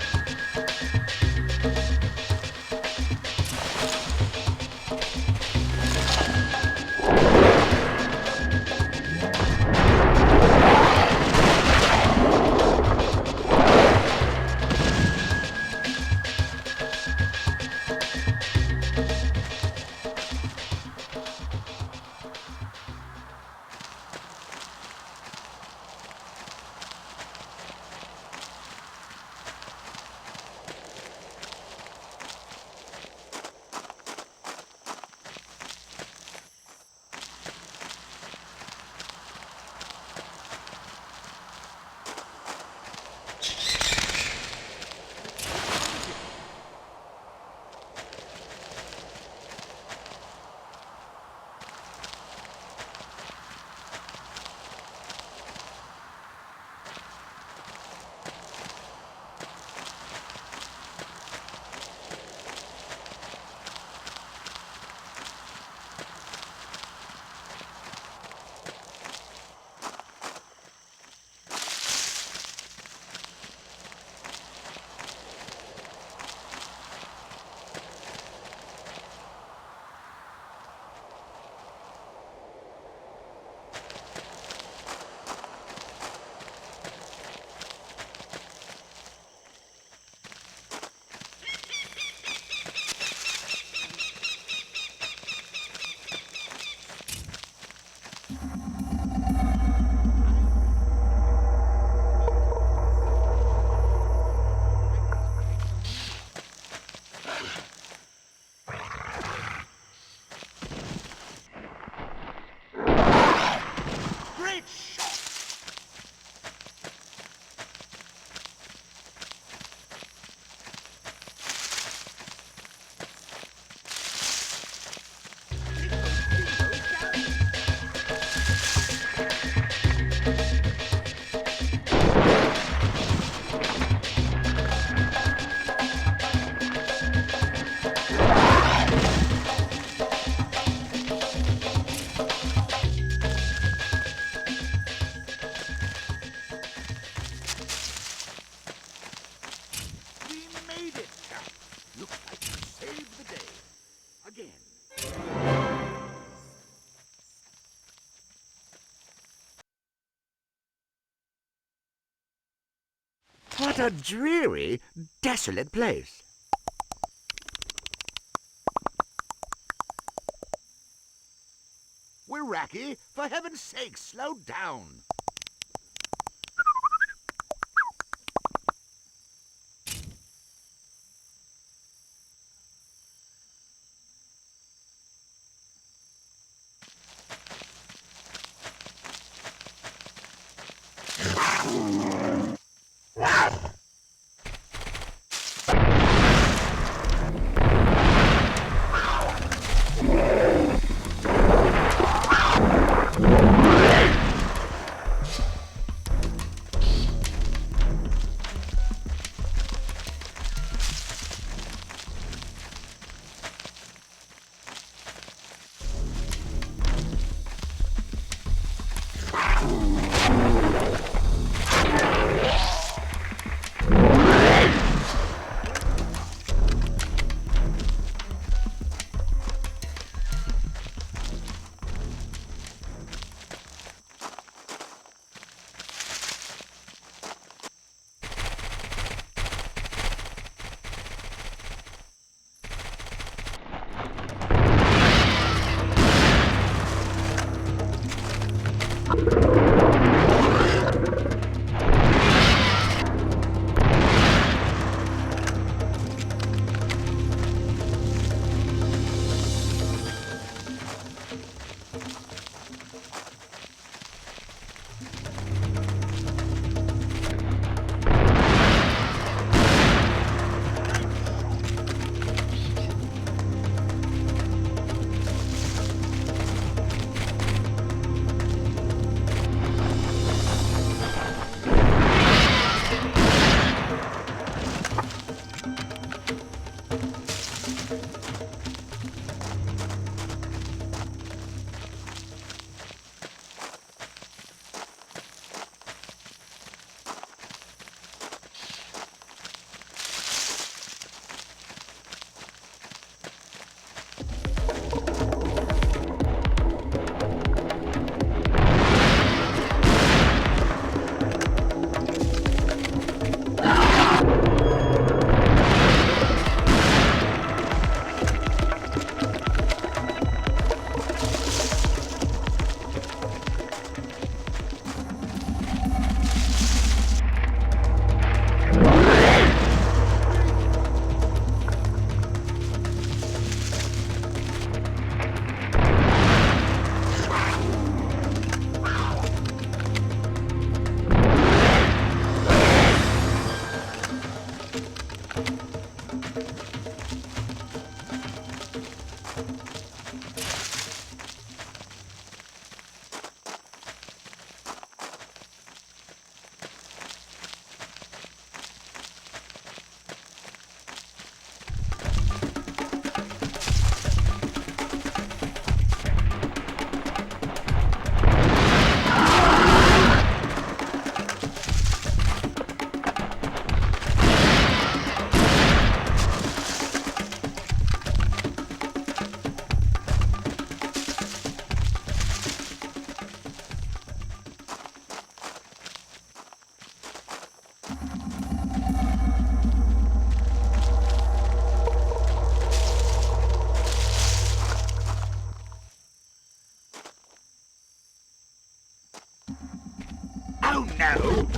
What a dreary, desolate place. Wiraki, for heaven's sake, slow down. Oh, no!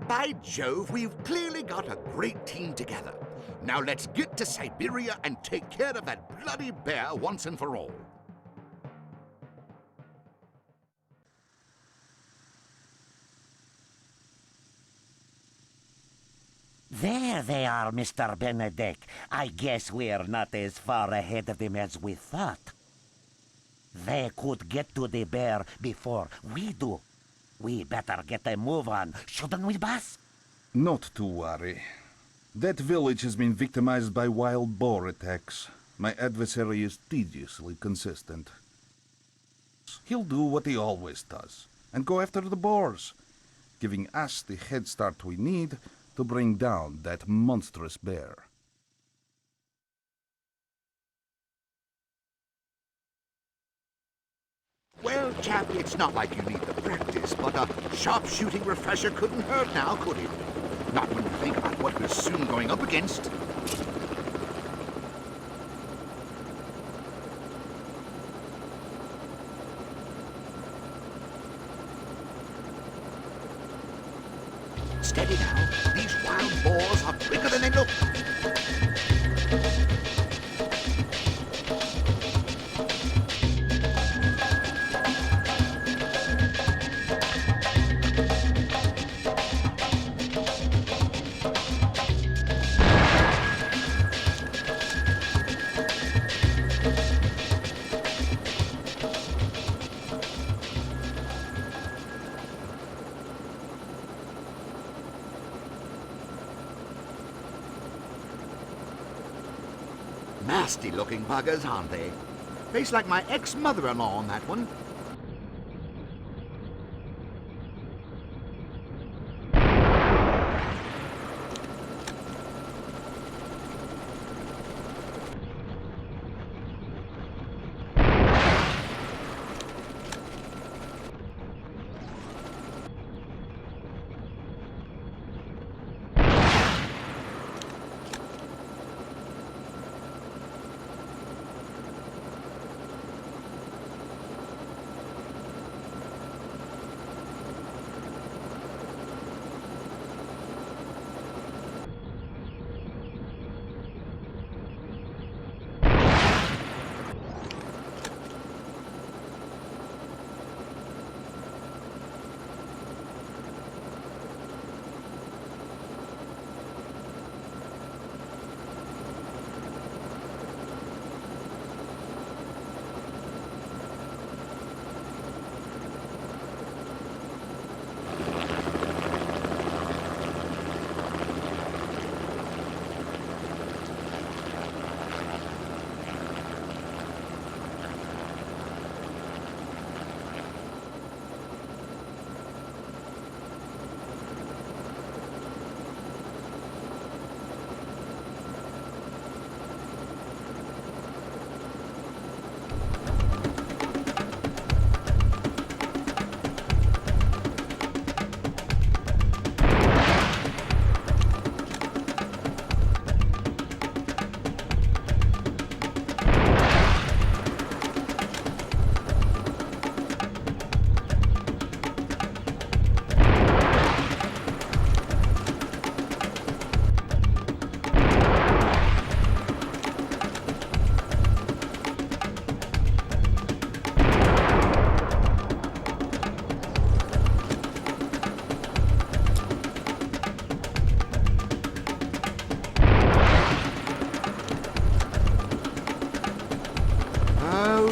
By Jove, we've clearly got a great team together. Now let's get to Siberia and take care of that bloody bear once and for all. There they are, Mr. Benedict. I guess we're not as far ahead of them as we thought. They could get to the bear before we do. We better get a move on, shouldn't we, boss? Not to worry. That village has been victimized by wild boar attacks. My adversary is tediously consistent. He'll do what he always does, and go after the boars, giving us the head start we need to bring down that monstrous bear. Well, chap, it's not like you need the practice, but a sharpshooting refresher couldn't hurt now, could it? Not when you think about what we're soon going up against. Steady now. These wild boars are quicker than they look. Nasty-looking buggers, aren't they? Face like my ex-mother-in-law on that one.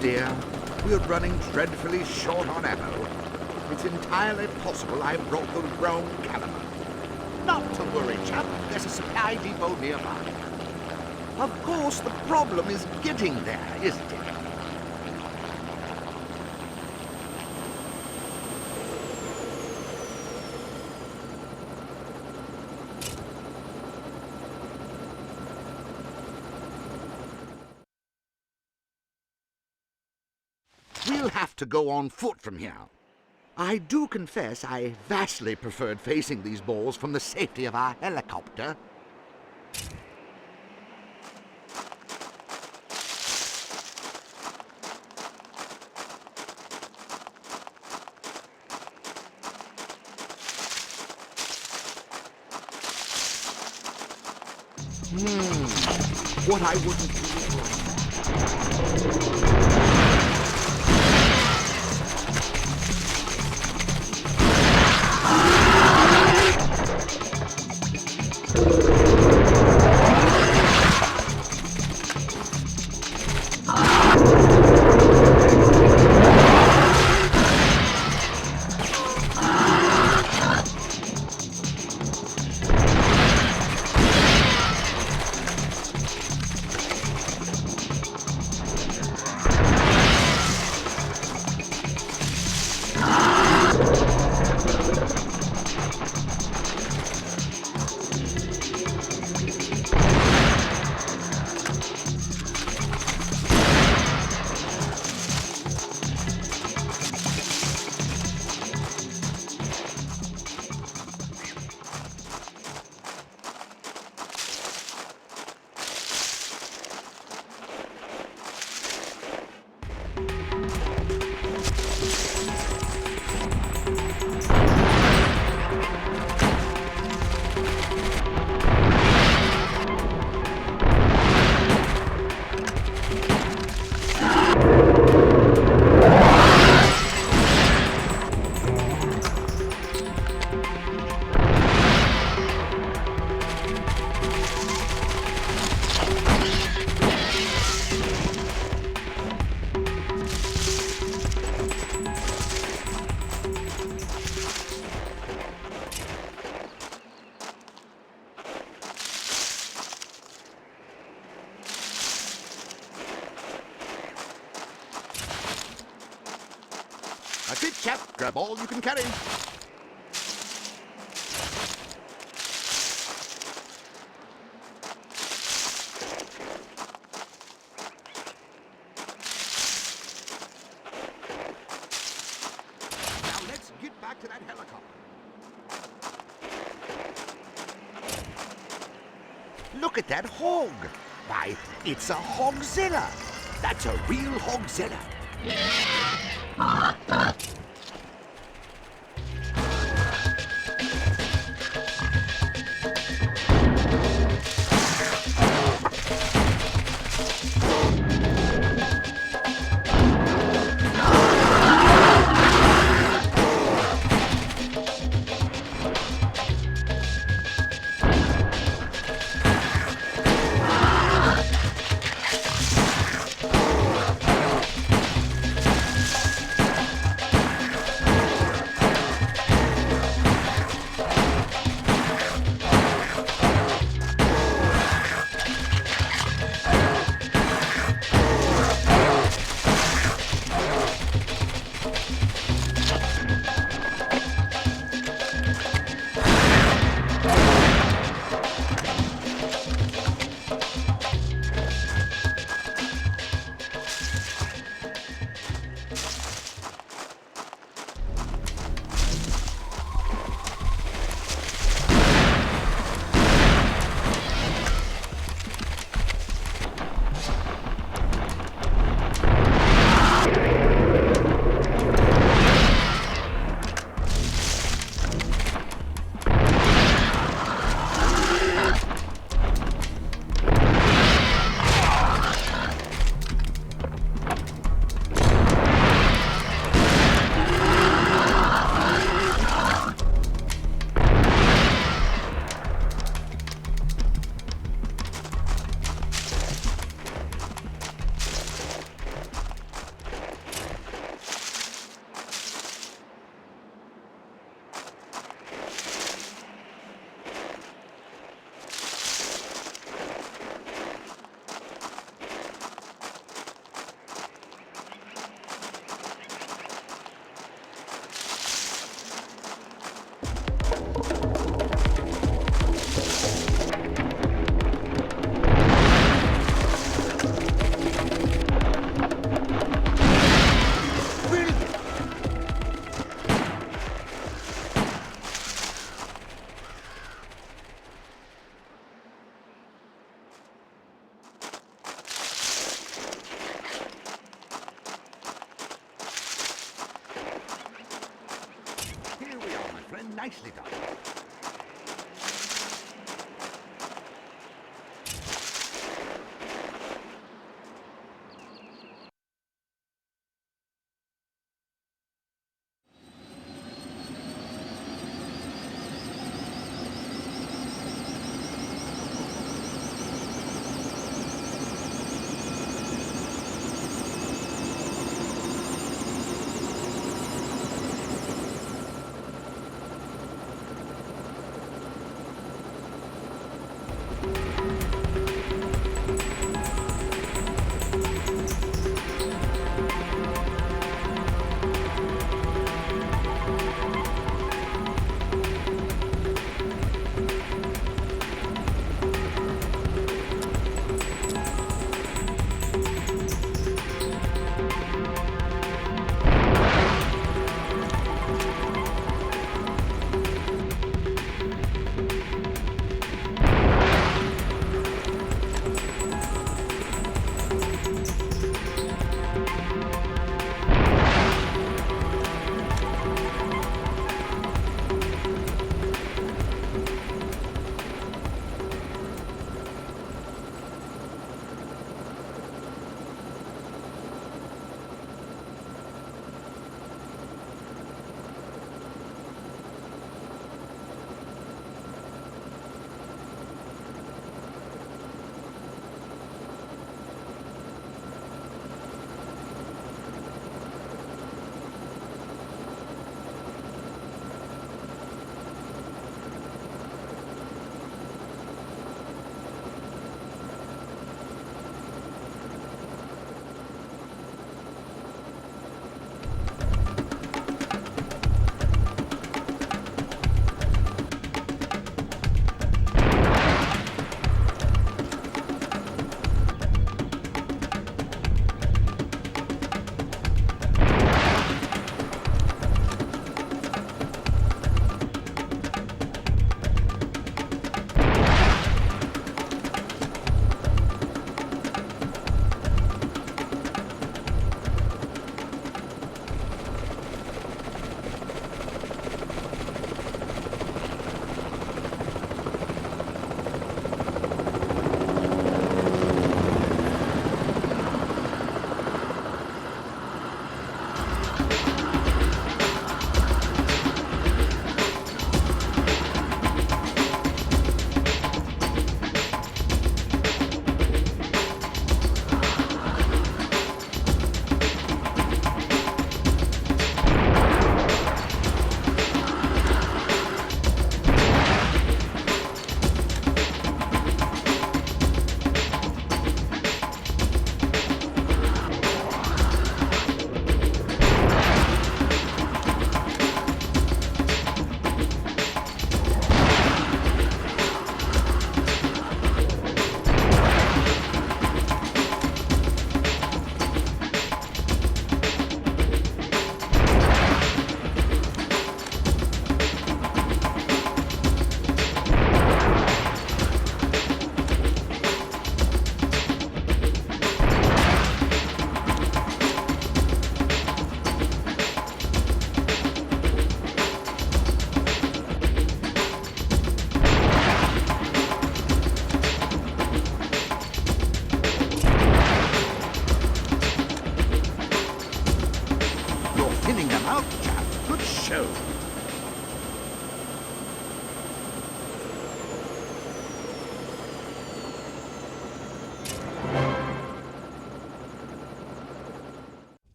Dear, we're running dreadfully short on ammo. It's entirely possible I brought the wrong caliber. Not to worry, chap. There's a supply depot nearby. Of course, the problem is getting there, isn't it? We'll have to go on foot from here. I do confess I vastly preferred facing these balls from the safety of our helicopter. What I wouldn't do for... That's it, chap. Grab all you can carry. Now let's get back to that helicopter. Look at that hog. Why, it's a Hogzilla. That's a real Hogzilla. Nicely done.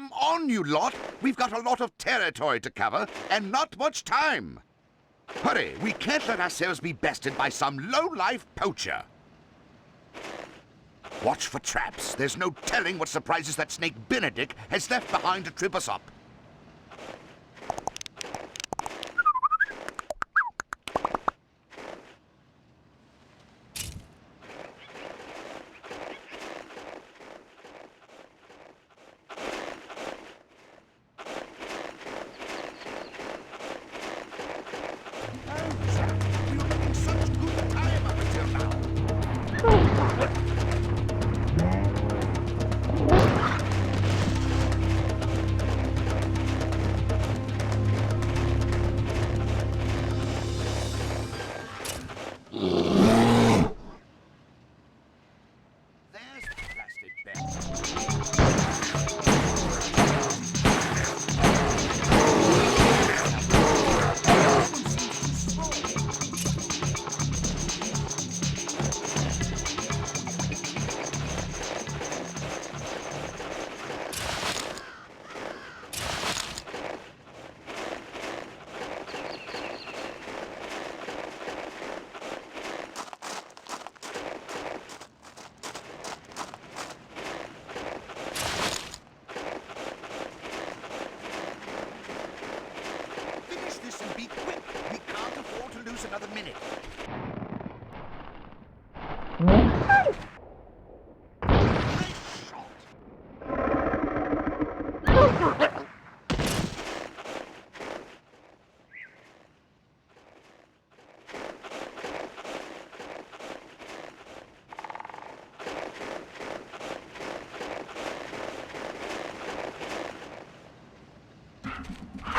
Come on, you lot. We've got a lot of territory to cover and not much time. Hurry, we can't let ourselves be bested by some low-life poacher. Watch for traps. There's no telling what surprises that snake Benedict has left behind to trip us up. Another minute.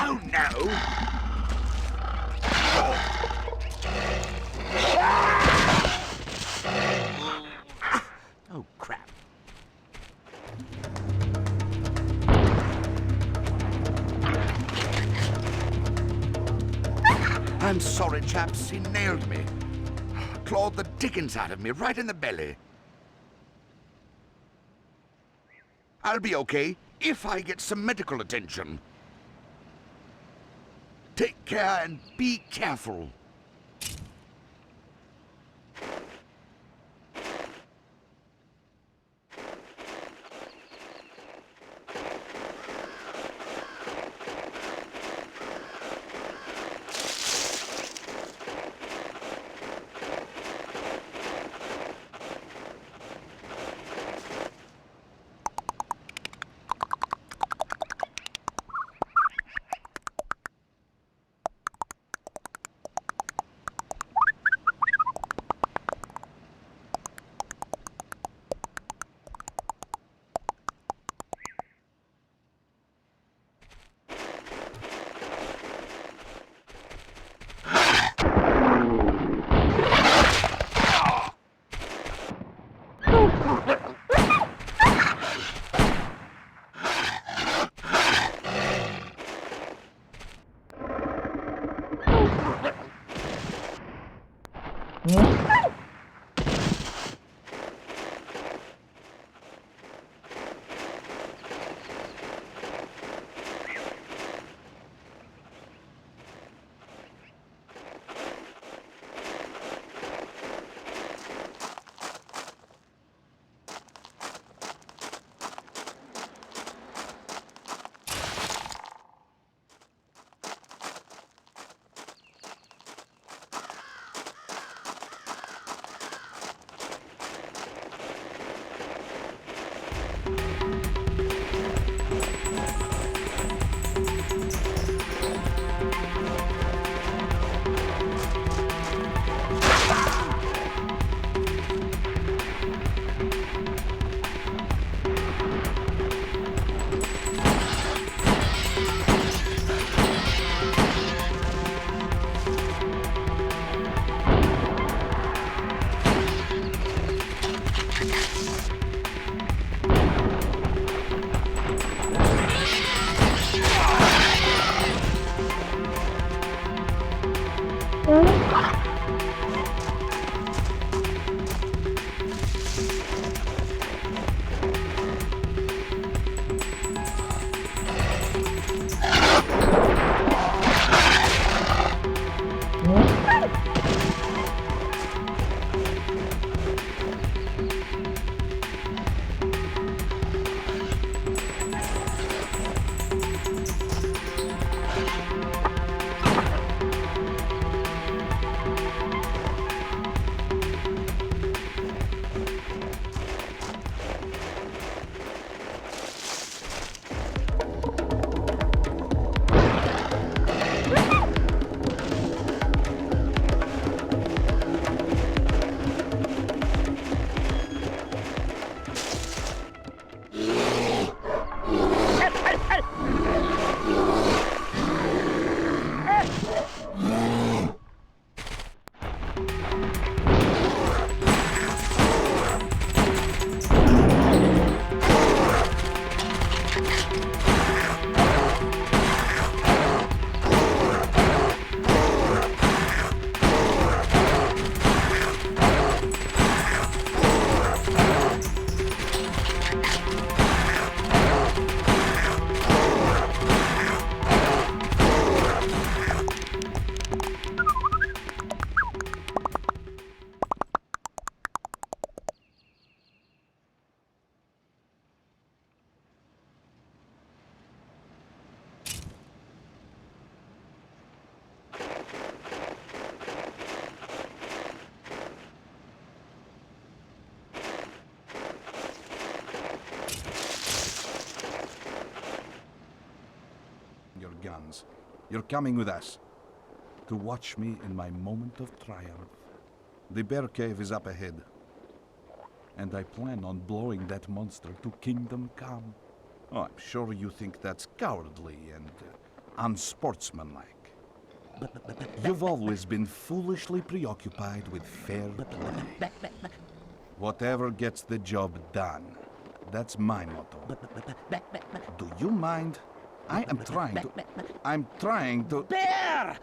Oh no! Oh, crap. I'm sorry, chaps. He nailed me. Clawed the dickens out of me right in the belly. I'll be okay if I get some medical attention. Take care and be careful. plans. You're coming with us to watch me in my moment of triumph. The bear cave is up ahead, and I plan on blowing that monster to kingdom come. Oh, I'm sure you think that's cowardly and unsportsmanlike. You've always been foolishly preoccupied with fair play. Whatever gets the job done, that's my motto. Do you mind? I'm trying to... Bear!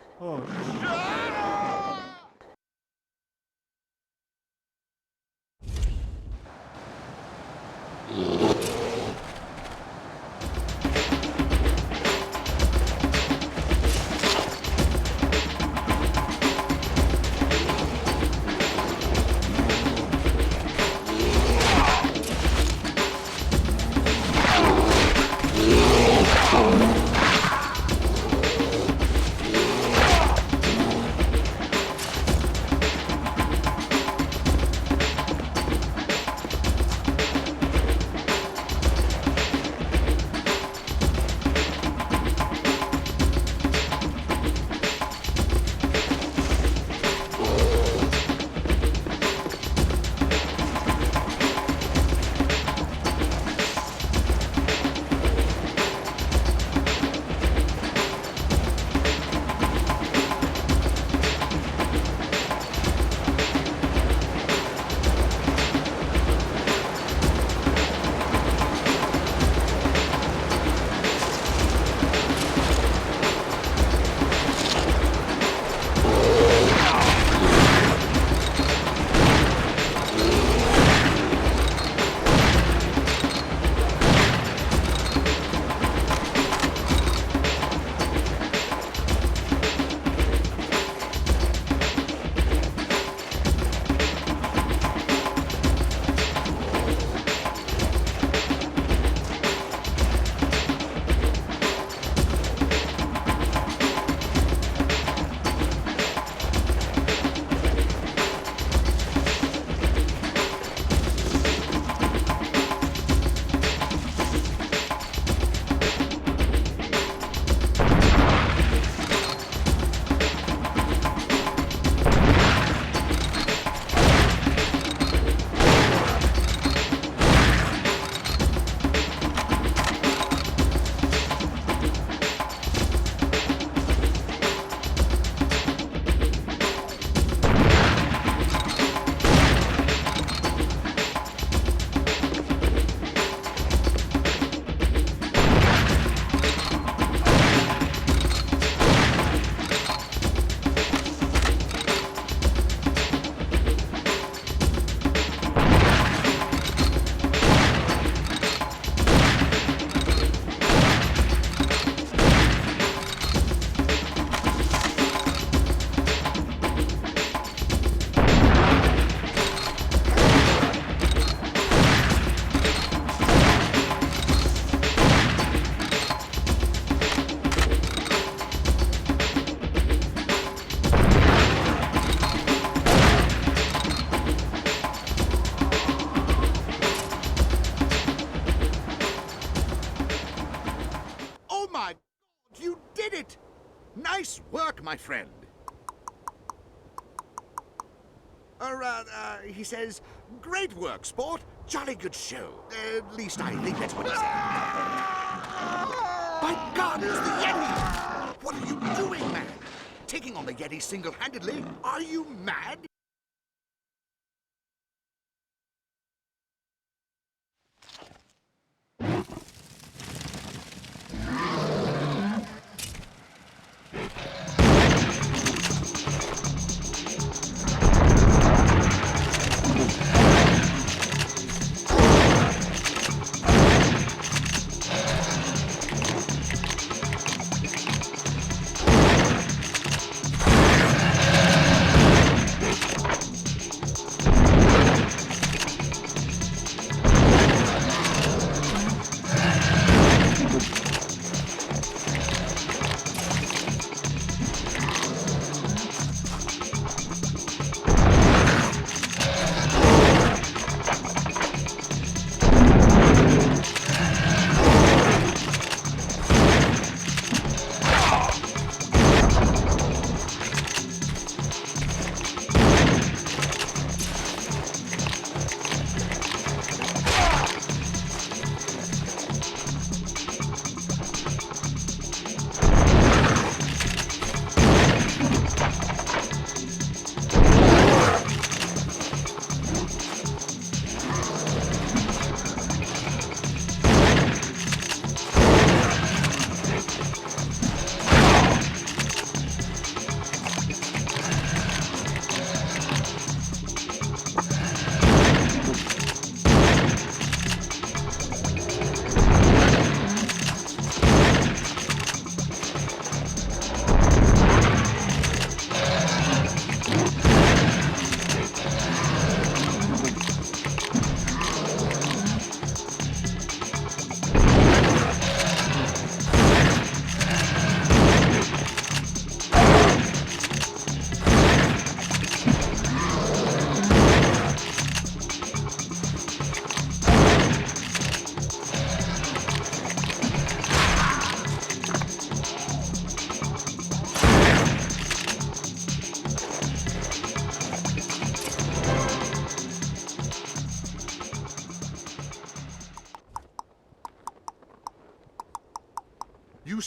Nice work, my friend. He says, great work, sport. Jolly good show. At least I think that's what he said. By God, it's the Yeti! What are you doing, man? Taking on the Yeti single-handedly? Are you mad?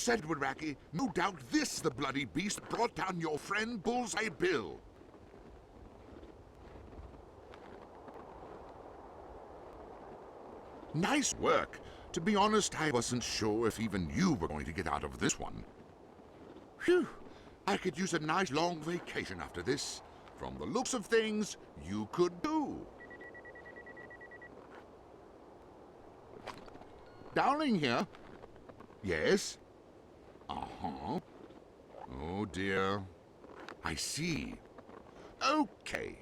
said it, Racky. No doubt this, the bloody beast, brought down your friend Bullseye Bill. Nice work. To be honest, I wasn't sure if even you were going to get out of this one. Phew. I could use a nice long vacation after this. From the looks of things, you could do. Dowling here. Yes? Uh-huh. Oh, dear. I see. Okay.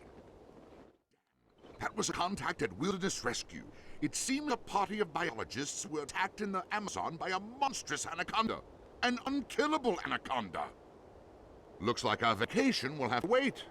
That was a contact at Wilderness Rescue. It seemed a party of biologists were attacked in the Amazon by a monstrous anaconda. An unkillable anaconda. Looks like our vacation will have to wait.